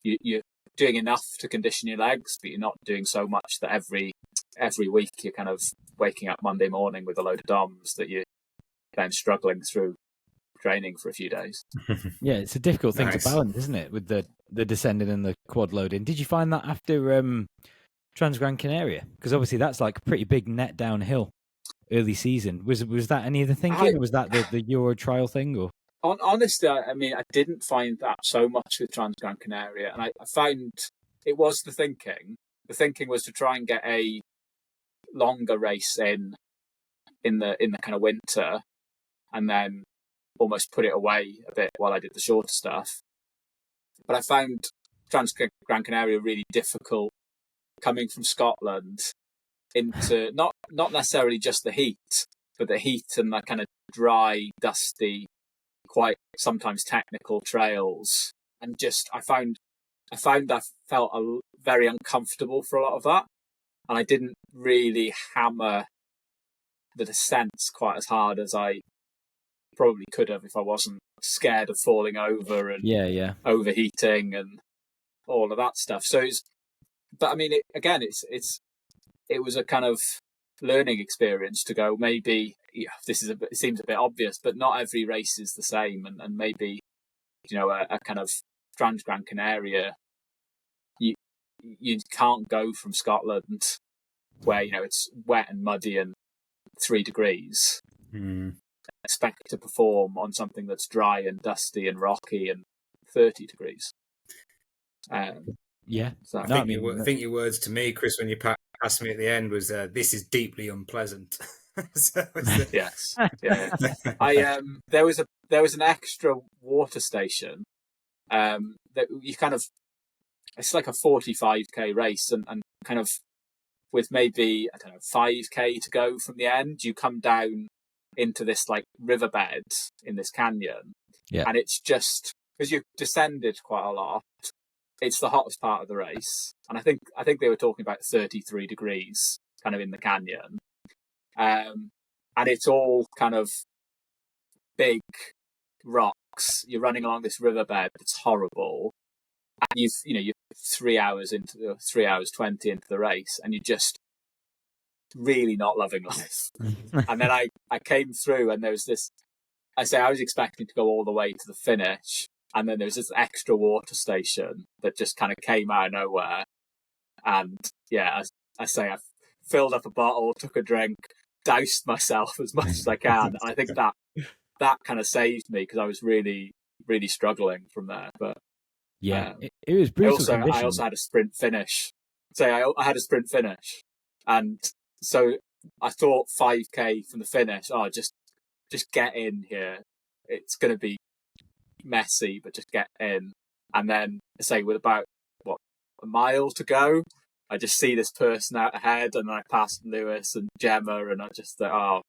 you're doing enough to condition your legs, but you're not doing so much that every week you're kind of waking up Monday morning with a load of DOMs that you're then struggling through training for a few days. Yeah, it's a difficult thing to balance, isn't it, with the descending and the quad loading. Did you find that after Transgran Canaria? Because obviously that's like a pretty big net downhill early season. Was that any of the thinking, or was that the Euro trial thing? Or honestly, I mean, I didn't find that so much with Transgran Canaria, and I found it was the thinking. The thinking was to try and get a longer race in the kind of winter, and then almost put it away a bit while I did the shorter stuff. But I found Transgran Canaria really difficult coming from Scotland into not necessarily just the heat, but the heat and that kind of dry, dusty, quite sometimes technical trails. And just I found I felt very uncomfortable for a lot of that, and I didn't really hammer the descents quite as hard as I probably could have if I wasn't scared of falling over and overheating and all of that stuff. So, but I mean, it was a kind of learning experience to go, maybe it seems a bit obvious, but not every race is the same, and maybe, you know, a kind of Transgran Canaria, you can't go from Scotland where, you know, it's wet and muddy and 3 degrees, expect to perform on something that's dry and dusty and rocky and 30 degrees. So I think your words to me, Kris, when you asked me at the end was, "This is deeply unpleasant." Yes, yeah. There was an extra water station that you kind of, it's like a 45k race, and kind of with maybe, I don't know, 5k to go from the end, you come down into this like riverbed in this canyon. Yeah. And it's just, because you've descended quite a lot, it's the hottest part of the race. And I think they were talking about 33 degrees kind of in the canyon. And it's all kind of big rocks. You're running along this riverbed. It's horrible. And you're 3 hours 20 into the race, and you're just really not loving life. And then I came through, and there was this, I was expecting to go all the way to the finish, and then there was this extra water station that just kind of came out of nowhere. And yeah, I filled up a bottle, took a drink, doused myself as much as I can. And I think that kind of saved me, because I was really, really struggling from there. But yeah, it was brutal. I also had a sprint finish. I had a sprint finish. And so I thought 5K from the finish, just get in here. It's going to be messy, but just get in. And then, with about, a mile to go, I just see this person out ahead, and I passed Lewis and Gemma, and I just thought,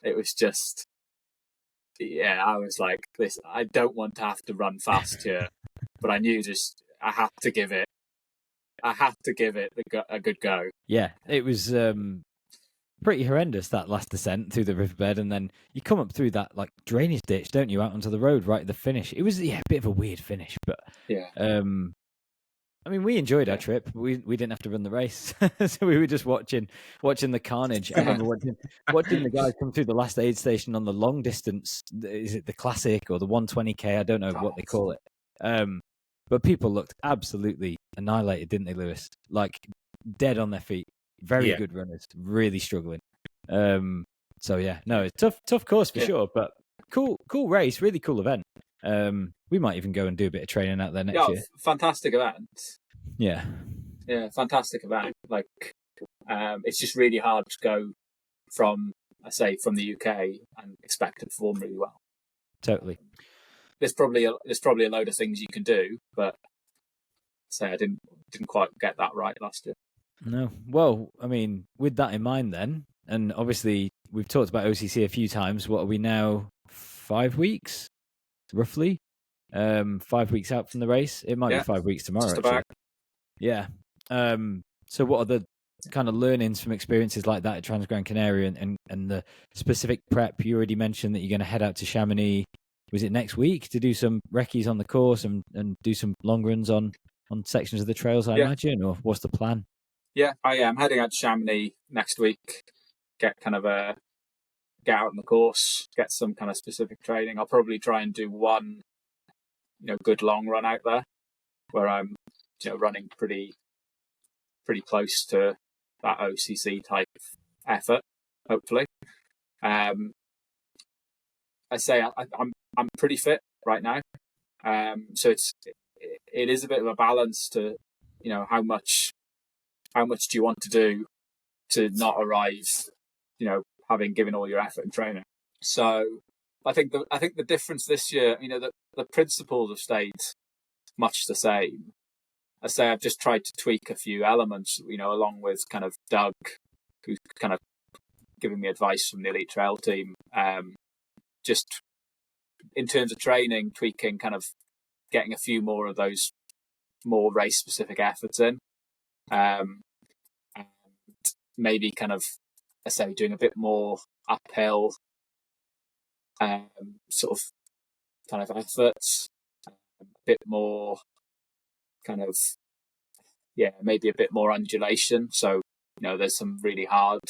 it was just, I was like, this, I don't want to have to run fast here, but I knew I had to give it a good go. Yeah, it was pretty horrendous, that last descent through the riverbed, and then you come up through that like drainage ditch, don't you, out onto the road right at the finish. It was a bit of a weird finish, but I mean, we enjoyed our trip. We didn't have to run the race, so we were just watching the carnage. I remember watching the guys come through the last aid station on the long distance. Is it the classic or the 120K? I don't know what they call it. But people looked absolutely annihilated, didn't they, Lewis? Like dead on their feet. Very good runners, really struggling. So yeah, no, it's tough course for sure, but cool race, really cool event. We might even go and do a bit of training out there next year. Fantastic event. Yeah, fantastic event. Like, it's just really hard to go from the UK and expect to perform really well. Totally. There's probably a load of things you can do, but I didn't quite get that right last year. No. Well, I mean, with that in mind then, and obviously we've talked about OCC a few times. What are we now? 5 weeks, roughly. 5 weeks out from the race. It might be 5 weeks tomorrow. Just about. Yeah. So what are the kind of learnings from experiences like that at Transgran Canaria and the specific prep? You already mentioned that you're going to head out to Chamonix. Was it next week to do some recce's on the course and do some long runs on sections of the trails, I imagine, or what's the plan? Yeah, I am heading out to Chamonix next week. Get out on the course, get some kind of specific training. I'll probably try and do one, good long run out there, where I'm, running pretty close to that OCC type effort. Hopefully, I'm pretty fit right now. So it is a bit of a balance to, how much do you want to do to not arrive, having given all your effort in training. So I think the difference this year, the principles have stayed much the same. I've just tried to tweak a few elements, along with kind of Doug, who's kind of giving me advice from the Elite Trail team. Just in terms of training, tweaking, kind of getting a few more of those more race specific efforts in. And maybe kind of, doing a bit more uphill sort of kind of efforts, a bit more kind of, maybe a bit more undulation. So, there's some really hard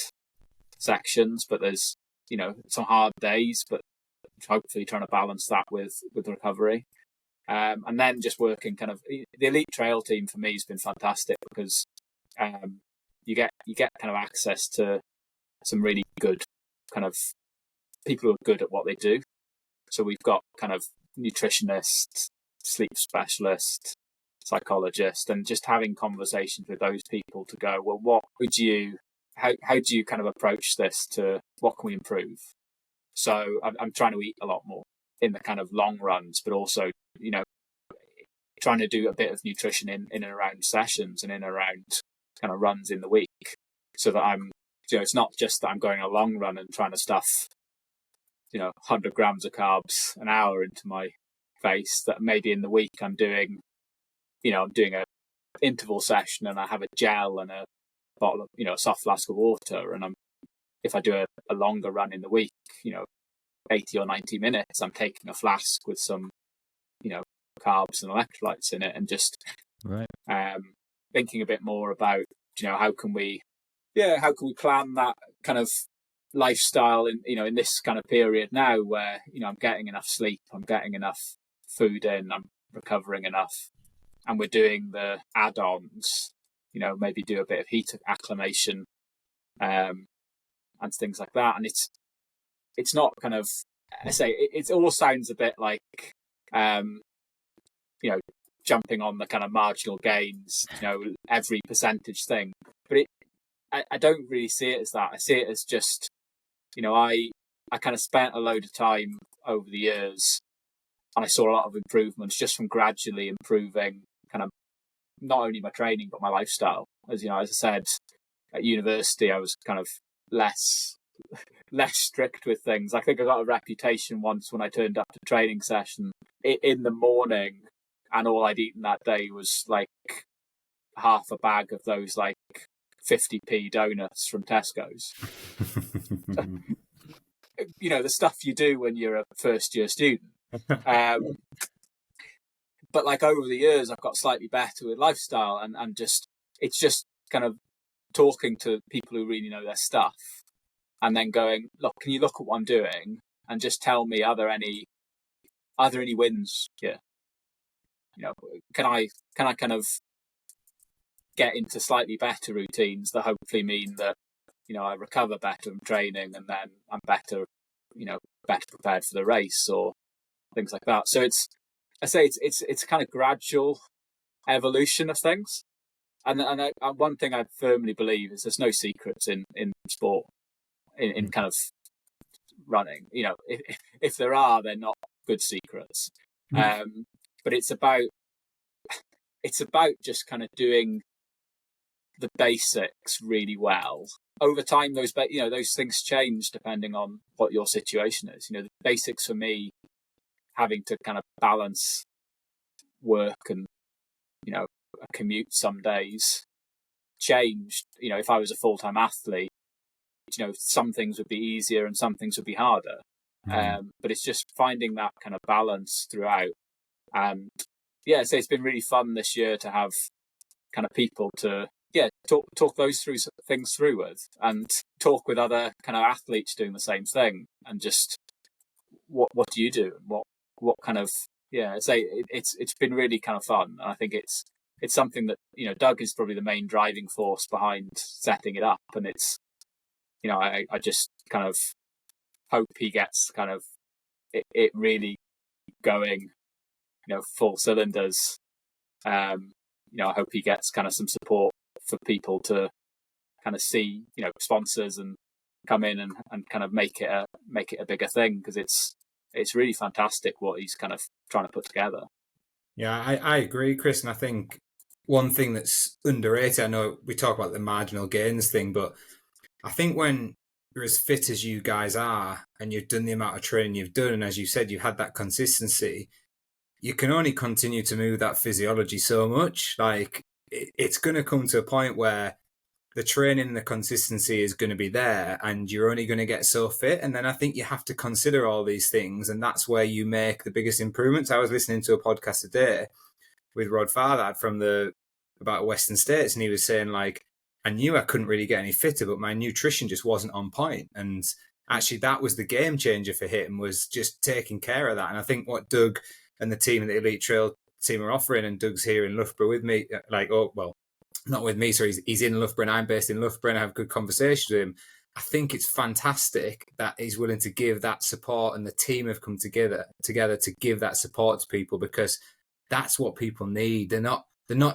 sections, but there's, some hard days, but hopefully trying to balance that with recovery. And then just working kind of, the Elite Trail team for me has been fantastic, because you get kind of access to some really good kind of people who are good at what they do. So we've got kind of nutritionists, sleep specialists, psychologists, and just having conversations with those people to go, well, how do you kind of approach this to what can we improve? So I'm trying to eat a lot more in the kind of long runs, but also, trying to do a bit of nutrition in and around sessions and in and around kind of runs in the week, so that I'm, it's not just that I'm going a long run and trying to stuff 100 grams of carbs an hour into my face, that maybe in the week I'm doing a interval session and I have a gel and a bottle of, a soft flask of water. And if I do a longer run in the week, 80 or 90 minutes, I'm taking a flask with some, carbs and electrolytes in it, and just thinking a bit more about, how can we plan that kind of lifestyle in this kind of period now where, I'm getting enough sleep, I'm getting enough food in, I'm recovering enough, and we're doing the add-ons, maybe do a bit of heat acclimation, and things like that. And it's not kind of, I say, it all sounds a bit like, jumping on the kind of marginal gains, every percentage thing. But I don't really see it as that. I see it as just, I kind of spent a load of time over the years, and I saw a lot of improvements just from gradually improving kind of not only my training but my lifestyle. As as I said, at university I was kind of less strict with things. I think I got a reputation once when I turned up to training session in the morning, and all I'd eaten that day was like half a bag of those like 50p donuts from Tesco's. The stuff you do when you're a first year student. But like over the years, I've got slightly better with lifestyle, and it's just kind of talking to people who really know their stuff, and then going, look, can you look at what I'm doing and just tell me, are there any wins here? Can I kind of get into slightly better routines that hopefully mean that, I recover better from training, and then I'm better prepared for the race or things like that. So it's a kind of gradual evolution of things. And one thing I firmly believe is there's no secrets in sport, in kind of running. If there are, they're not good secrets. But it's about just kind of doing the basics really well. Over time, those things change depending on what your situation is. The basics for me, having to kind of balance work and a commute some days, changed. If I was a full-time athlete, some things would be easier and some things would be harder. But it's just finding that kind of balance throughout. And so it's been really fun this year to have kind of people to talk those things through with, and talk with other kind of athletes doing the same thing, and just what do you do, and what kind of it's been really kind of fun. And I think it's something that Doug is probably the main driving force behind setting it up, and it's I just kind of hope he gets kind of it really going full cylinders. I hope he gets kind of some support for people to kind of see sponsors and come in and kind of make it a bigger thing, because it's really fantastic what he's kind of trying to put together. Yeah, I agree, Kris, and I think one thing that's underrated, I know we talk about the marginal gains thing, but I think when you're as fit as you guys are and you've done the amount of training you've done, and as you said, you've had that consistency, you can only continue to move that physiology so much. Like, it's going to come to a point where the training and the consistency is going to be there, and you're only going to get so fit. And then I think you have to consider all these things, and that's where you make the biggest improvements. I was listening to a podcast today with Rod Farthad about Western States, and he was saying, like, I knew I couldn't really get any fitter, but my nutrition just wasn't on point. And actually that was the game changer for him, was just taking care of that. And I think what Doug and the team at the Elite Trail team are offering, and Doug's here in Loughborough with me, not with me, so he's in Loughborough and I'm based in Loughborough, and I have good conversations with him. I think it's fantastic that he's willing to give that support, and the team have come together to give that support to people, because that's what people need. They're not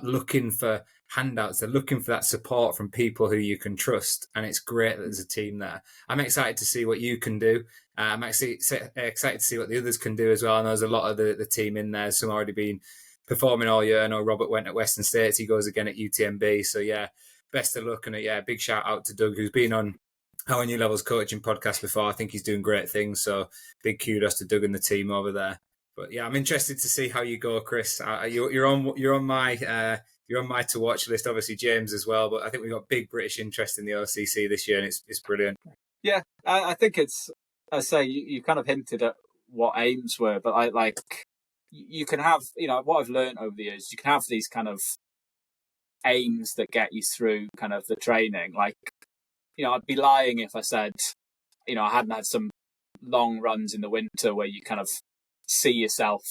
looking for handouts, they're looking for that support from people who you can trust, and it's great that there's a team there. I'm excited to see what you can do. I'm actually excited to see what the others can do as well. I know there's a lot of the team in there, some already been performing all year. I know Robert went at Western States, he goes again at UTMB, so yeah, best of luck. And big shout out to Doug, who's been on Our New Levels Coaching podcast before. I think he's doing great things. So big kudos to Doug and the team over there. But yeah, I'm interested to see how you go, Kris. You're on my to watch list. Obviously, James as well. But I think we've got big British interest in the OCC this year, and it's brilliant. Yeah, I think it's. I say you kind of hinted at what aims were, but you can have, what I've learned over the years. You can have these kind of aims that get you through kind of the training. Like, I'd be lying if I said, I hadn't had some long runs in the winter where you kind of see yourself,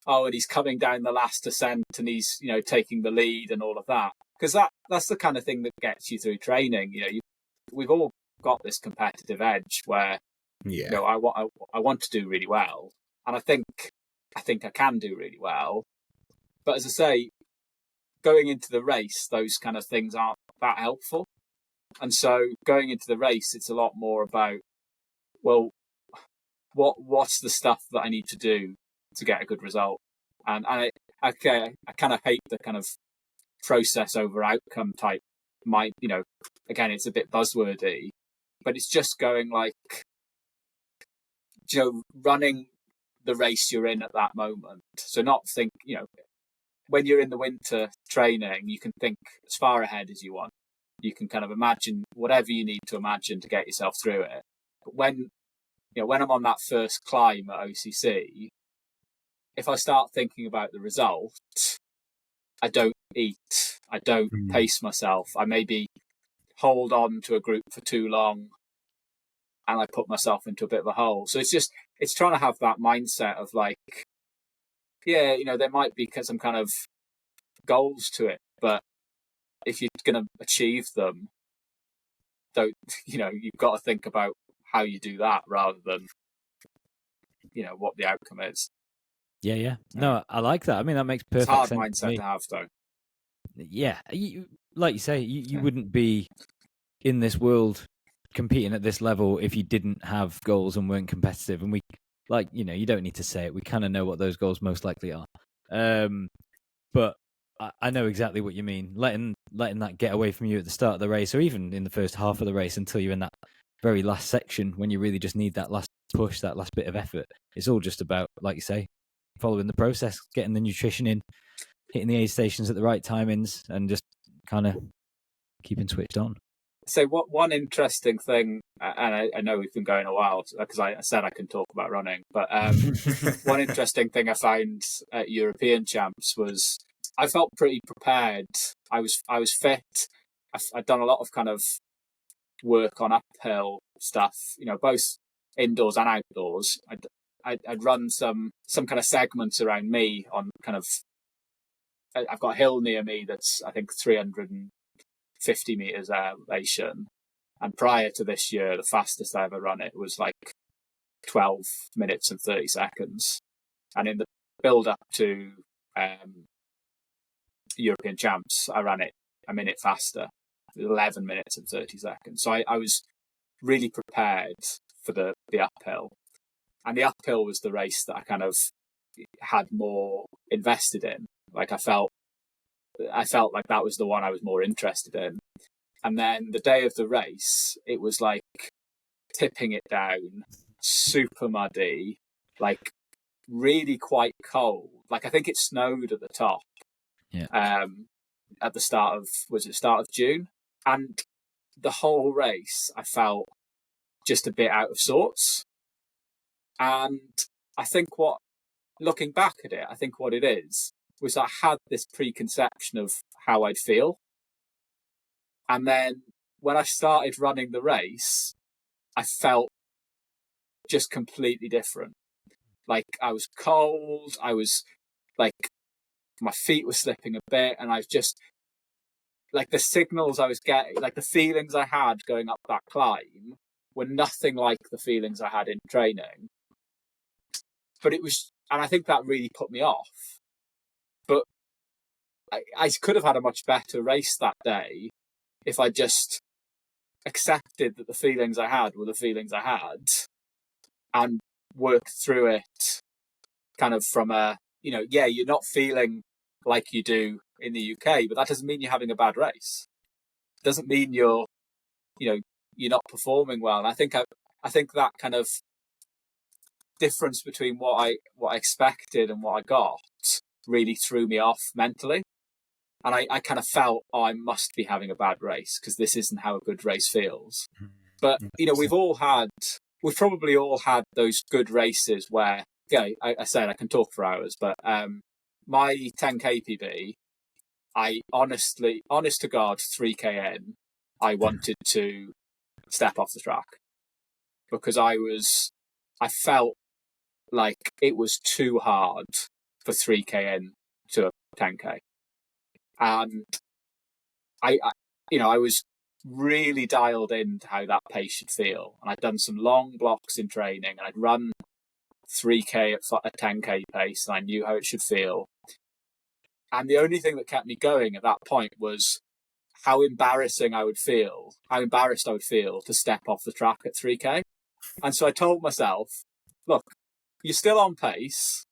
oh, and he's coming down the last ascent and he's, taking the lead and all of that. Because that's the kind of thing that gets you through training. We've all got this competitive edge where, I want to do really well. And I think I can do really well. But as I say, going into the race, those kind of things aren't that helpful. And so going into the race, it's a lot more about, well, what's the stuff that I need to do to get a good result? And I kind of hate the kind of process over outcome type. Again, it's a bit buzzwordy, but it's just going like, running the race you're in at that moment. So not think, when you're in the winter training, you can think as far ahead as you want. You can kind of imagine whatever you need to imagine to get yourself through it. But when I'm on that first climb at OCC, if I start thinking about the result, I don't eat, I don't pace myself. I maybe hold on to a group for too long and I put myself into a bit of a hole. So it's trying to have that mindset of like, yeah, there might be some kind of goals to it, but if you're going to achieve them, you've got to think about how you do that rather than, what the outcome is. Yeah. No, I like that. I mean, that makes perfect sense. It's a hard mindset to have, though. Yeah. Like you say, you wouldn't be in this world competing at this level if you didn't have goals and weren't competitive. And you don't need to say it. We kind of know what those goals most likely are. But I know exactly what you mean. Letting that get away from you at the start of the race, or even in the first half of the race, until you're in that very last section when you really just need that last push, that last bit of effort. It's all just about, like you say, following the process, getting the nutrition in, hitting the aid stations at the right timings, and just kind of keeping switched on. So one interesting thing, and I know we've been going a while because I said I can talk about running, but one interesting thing I found at European Champs was I felt pretty prepared. I was fit. I'd done a lot of kind of work on uphill stuff, both indoors and outdoors. I'd run some kind of segments around me on kind of. I've got a hill near me that's I think 350 meters elevation, and prior to this year, the fastest I ever run it was like 12 minutes and 30 seconds, and in the build up to European Champs, I ran it a minute faster, 11 minutes and 30 seconds. So I was really prepared for the uphill, and the uphill was the race that I kind of had more invested in. Like I felt like that was the one I was more interested in. And then the day of the race, it was like tipping it down, super muddy, like really quite cold. Like I think it snowed at the top. Yeah. At the start of June? And the whole race I felt just a bit out of sorts. And I think looking back at it, I think what it is was I had this preconception of how I'd feel. And then when I started running the race, I felt just completely different. Like I was cold, I was like, my feet were slipping a bit, and I was just like the signals I was getting, like the feelings I had going up that climb were nothing like the feelings I had in training. But it was, and I think that really put me off. But I could have had a much better race that day if I just accepted that the feelings I had were the feelings I had and worked through it kind of from a, you're not feeling like you do in the UK, but that doesn't mean you're having a bad race. It doesn't mean you're, you're not performing well. And I think that kind of difference between what I expected and what I got really threw me off mentally. And I kind of felt, I must be having a bad race because this isn't how a good race feels. But, we've probably all had those good races where, I said I can talk for hours, but my 10K PB, I honest to God, 3K in, I wanted to step off the track because I felt like it was too hard for 3K in to a 10K. And I was really dialed into how that pace should feel. And I'd done some long blocks in training, and I'd run 3K at a 10K pace, and I knew how it should feel. And the only thing that kept me going at that point was how embarrassed I would feel to step off the track at 3K. And so I told myself, look, you're still on pace.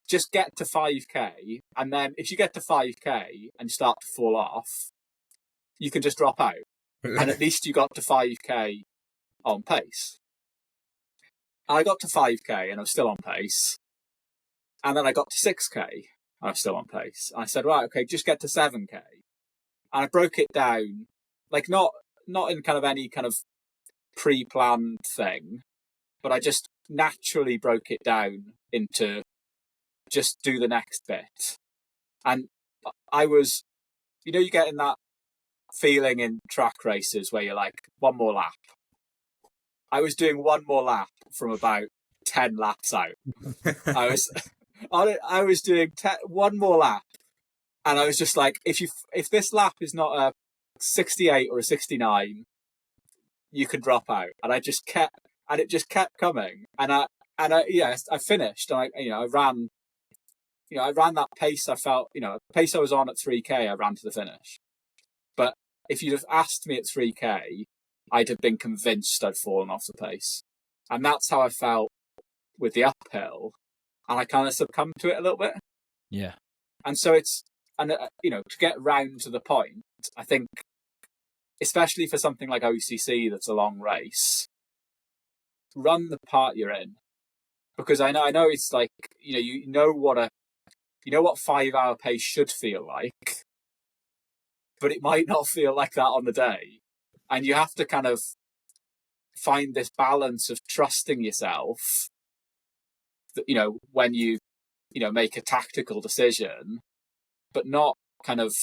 Just get to 5K, and then if you get to 5K and start to fall off, you can just drop out. And at least you got to 5K on pace. And I got to 5K and I was still on pace. And then I got to 6K and I was still on pace. And I said, right, okay, just get to 7K. And I broke it down, like not in kind of any kind of pre-planned thing, but I just naturally broke it down into just do the next bit. And I was, you get in that feeling in track races where you're like, one more lap. I was doing one more lap from about 10 laps out. I was doing one more lap, and I was just like, if this lap is not a 68 or a 69, you can drop out. And it just kept coming. And I finished. And I ran. I ran that pace. I felt, pace I was on at 3K, I ran to the finish. But if you'd have asked me at 3K, I'd have been convinced I'd fallen off the pace. And that's how I felt with the uphill. And I kind of succumbed to it a little bit. Yeah. And so to get round to the point, I think, especially for something like OCC that's a long race, run the part you're in. Because I know it's like, you know what 5 hour pace should feel like, but it might not feel like that on the day. And you have to kind of find this balance of trusting yourself that, when you make a tactical decision, but not kind of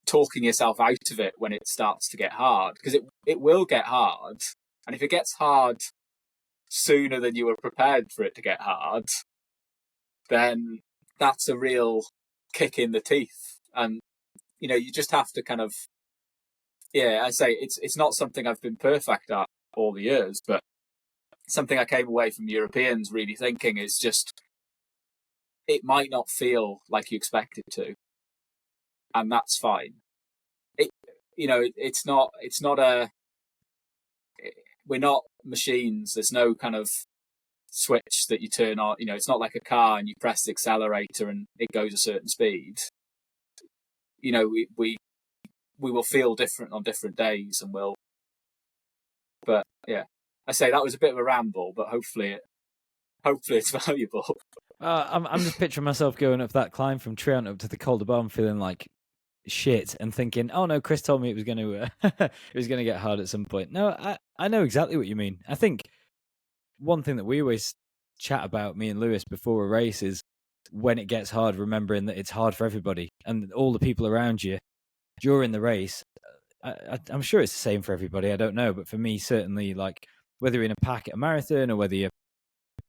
talking yourself out of it when it starts to get hard, because it will get hard. And if it gets hard sooner than you were prepared for it to get hard, then that's a real kick in the teeth. And, you just have to kind of, I say it's not something I've been perfect at all the years, but something I came away from Europeans really thinking is just, it might not feel like you expect it to. And that's fine. We're not machines. There's no kind of switch that you turn on. It's not like a car and you press the accelerator and it goes a certain speed. We will feel different on different days, and but yeah, I say that was a bit of a ramble, but hopefully it's valuable. I'm just picturing myself going up that climb from Trent up to the Col de Barn feeling like shit and thinking, oh no, Kris told me it was going to get hard at some point. No, I know exactly what you mean. I think one thing that we always chat about, me and Lewis, before a race is when it gets hard, remembering that it's hard for everybody and all the people around you during the race. I'm sure it's the same for everybody. I don't know. But for me, certainly, like whether you're in a pack at a marathon or whether you're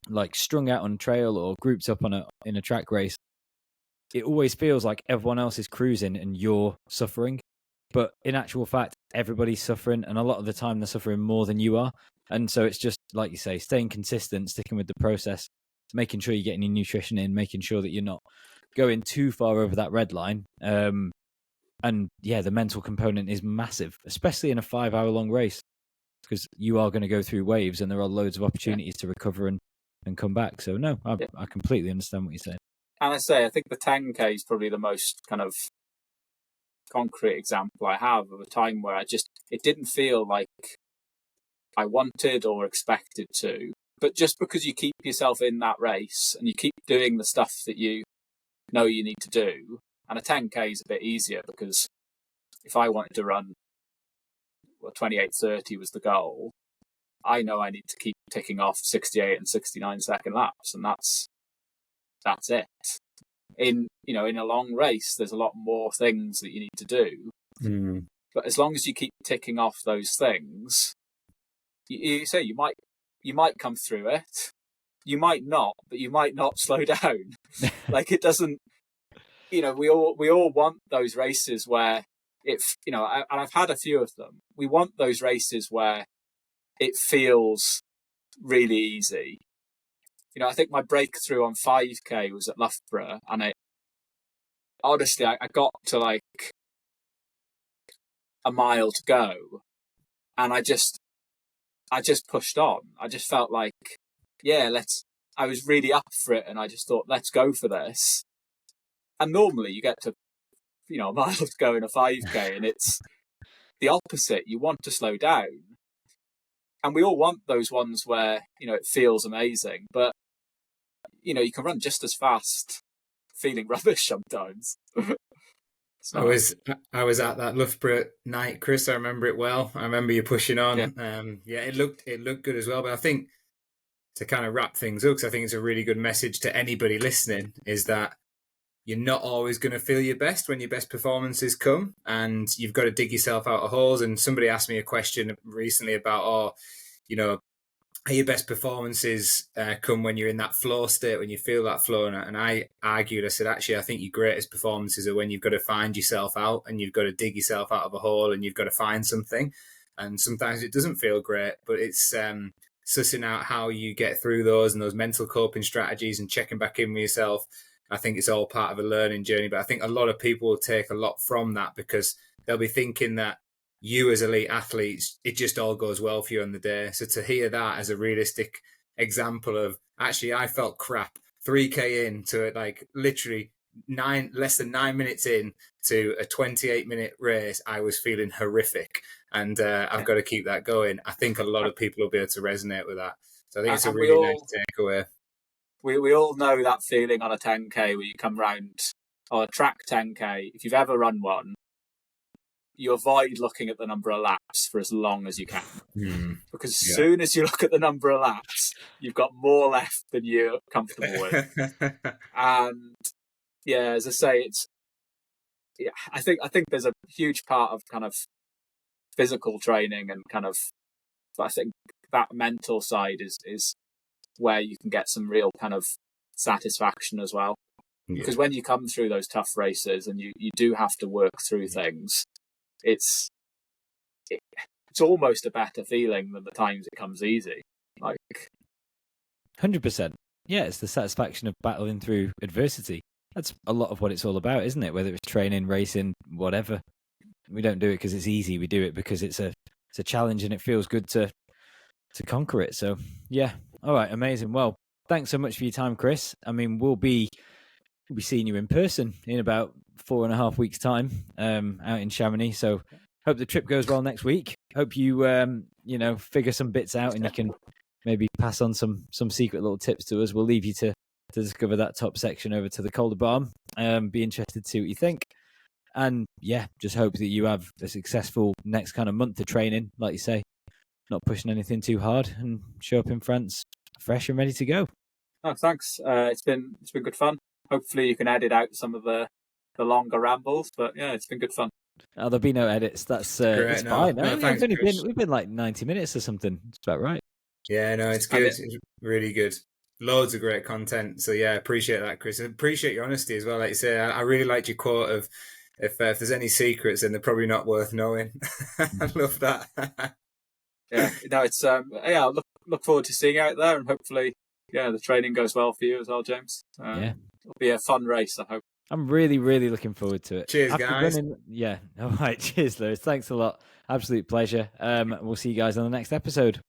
like strung out on a trail or grouped up in a track race, it always feels like everyone else is cruising and you're suffering. But in actual fact, everybody's suffering, and a lot of the time they're suffering more than you are. And so it's just, like you say, staying consistent, sticking with the process, making sure you're getting your nutrition in, making sure that you're not going too far over that red line. And yeah, the mental component is massive, especially in a 5 hour long race, because you are going to go through waves and there are loads of opportunities to recover and come back. So no, I completely understand what you're saying. And I think the 10K is probably the most kind of concrete example I have of a time where it didn't feel like I wanted or expected to, but just because you keep yourself in that race and you keep doing the stuff that you know you need to do, and a 10K is a bit easier because if I wanted to run, 28:30 was the goal, I know I need to keep ticking off 68 and 69 second laps, and that's it. In a long race, there's a lot more things that you need to do. But as long as you keep ticking off those things, you might come through it. You might not, but you might not slow down. Like, it doesn't. We all want those races where and I've had a few of them. We want those races where it feels really easy. I think my breakthrough on 5K was at Loughborough, and I got to like a mile to go, and I just pushed on. I just felt like, I was really up for it, and I just thought, let's go for this. And normally you get to, a mile to go in a 5K, and it's the opposite. You want to slow down. And we all want those ones where, it feels amazing, but, you can run just as fast feeling rubbish sometimes. So. I was at that Loughborough night, Kris. I remember it well. I remember you pushing on. Yeah. It looked good as well. But I think to kind of wrap things up, because I think it's a really good message to anybody listening, is that you're not always going to feel your best when your best performances come, and you've got to dig yourself out of holes. And somebody asked me a question recently about, are your best performances come when you're in that flow state, when you feel that flow? And I argued, I said, actually, I think your greatest performances are when you've got to find yourself out, and you've got to dig yourself out of a hole, and you've got to find something. And sometimes it doesn't feel great, but it's sussing out how you get through those and those mental coping strategies and checking back in with yourself. I think it's all part of a learning journey, but I think a lot of people will take a lot from that, because they'll be thinking that you as elite athletes, it just all goes well for you on the day. So to hear that as a realistic example of, actually, I felt crap 3K in to like literally less than 9 minutes in to a 28-minute race, I was feeling horrific, and I've got to keep that going. I think a lot of people will be able to resonate with that. So I think it's a really nice takeaway. We all know that feeling on a 10K where you come round, or a track 10K. If you've ever run one, you avoid looking at the number of laps for as long as you can. Because as soon as you look at the number of laps, you've got more left than you're comfortable with. And as I say, I think there's a huge part of kind of physical training and kind of, but I think that mental side is where you can get some real kind of satisfaction as well. Because when you come through those tough races and you do have to work through things, it's almost a better feeling than the times it comes easy. Like 100%. Yeah, it's the satisfaction of battling through adversity. That's a lot of what it's all about, isn't it? Whether it's training, racing, whatever. We don't do it because it's easy. We do it because it's a challenge, and it feels good to conquer it. So yeah, all right, amazing. Well, thanks so much for your time, Kris. I mean, we'll be seeing you in person in about 4.5 weeks' time, out in Chamonix. So hope the trip goes well next week. Hope you figure some bits out, and you can maybe pass on some secret little tips to us. We'll leave you to discover that top section over to the Calder Barn. Be interested to see what you think. And yeah, just hope that you have a successful next kind of month of training, like you say, not pushing anything too hard, and show up in France fresh and ready to go. Oh, thanks. It's been good fun. Hopefully you can edit out some of the longer rambles, but yeah, it's been good fun. Oh, there'll be no edits. That's it's fine. No, thanks, we've been like 90 minutes or something. It's about right. Yeah, no, it's good. It's really good. Loads of great content. So yeah, appreciate that, Kris. I appreciate your honesty as well. Like you say, I really liked your quote of, if there's any secrets, then they're probably not worth knowing. I love that. Yeah, no, it's look forward to seeing you out there, and hopefully, the training goes well for you as well, James. It'll be a fun race, I hope. I'm really, really looking forward to it. Cheers, guys. All right, cheers, Lewis. Thanks a lot. Absolute pleasure. We'll see you guys on the next episode.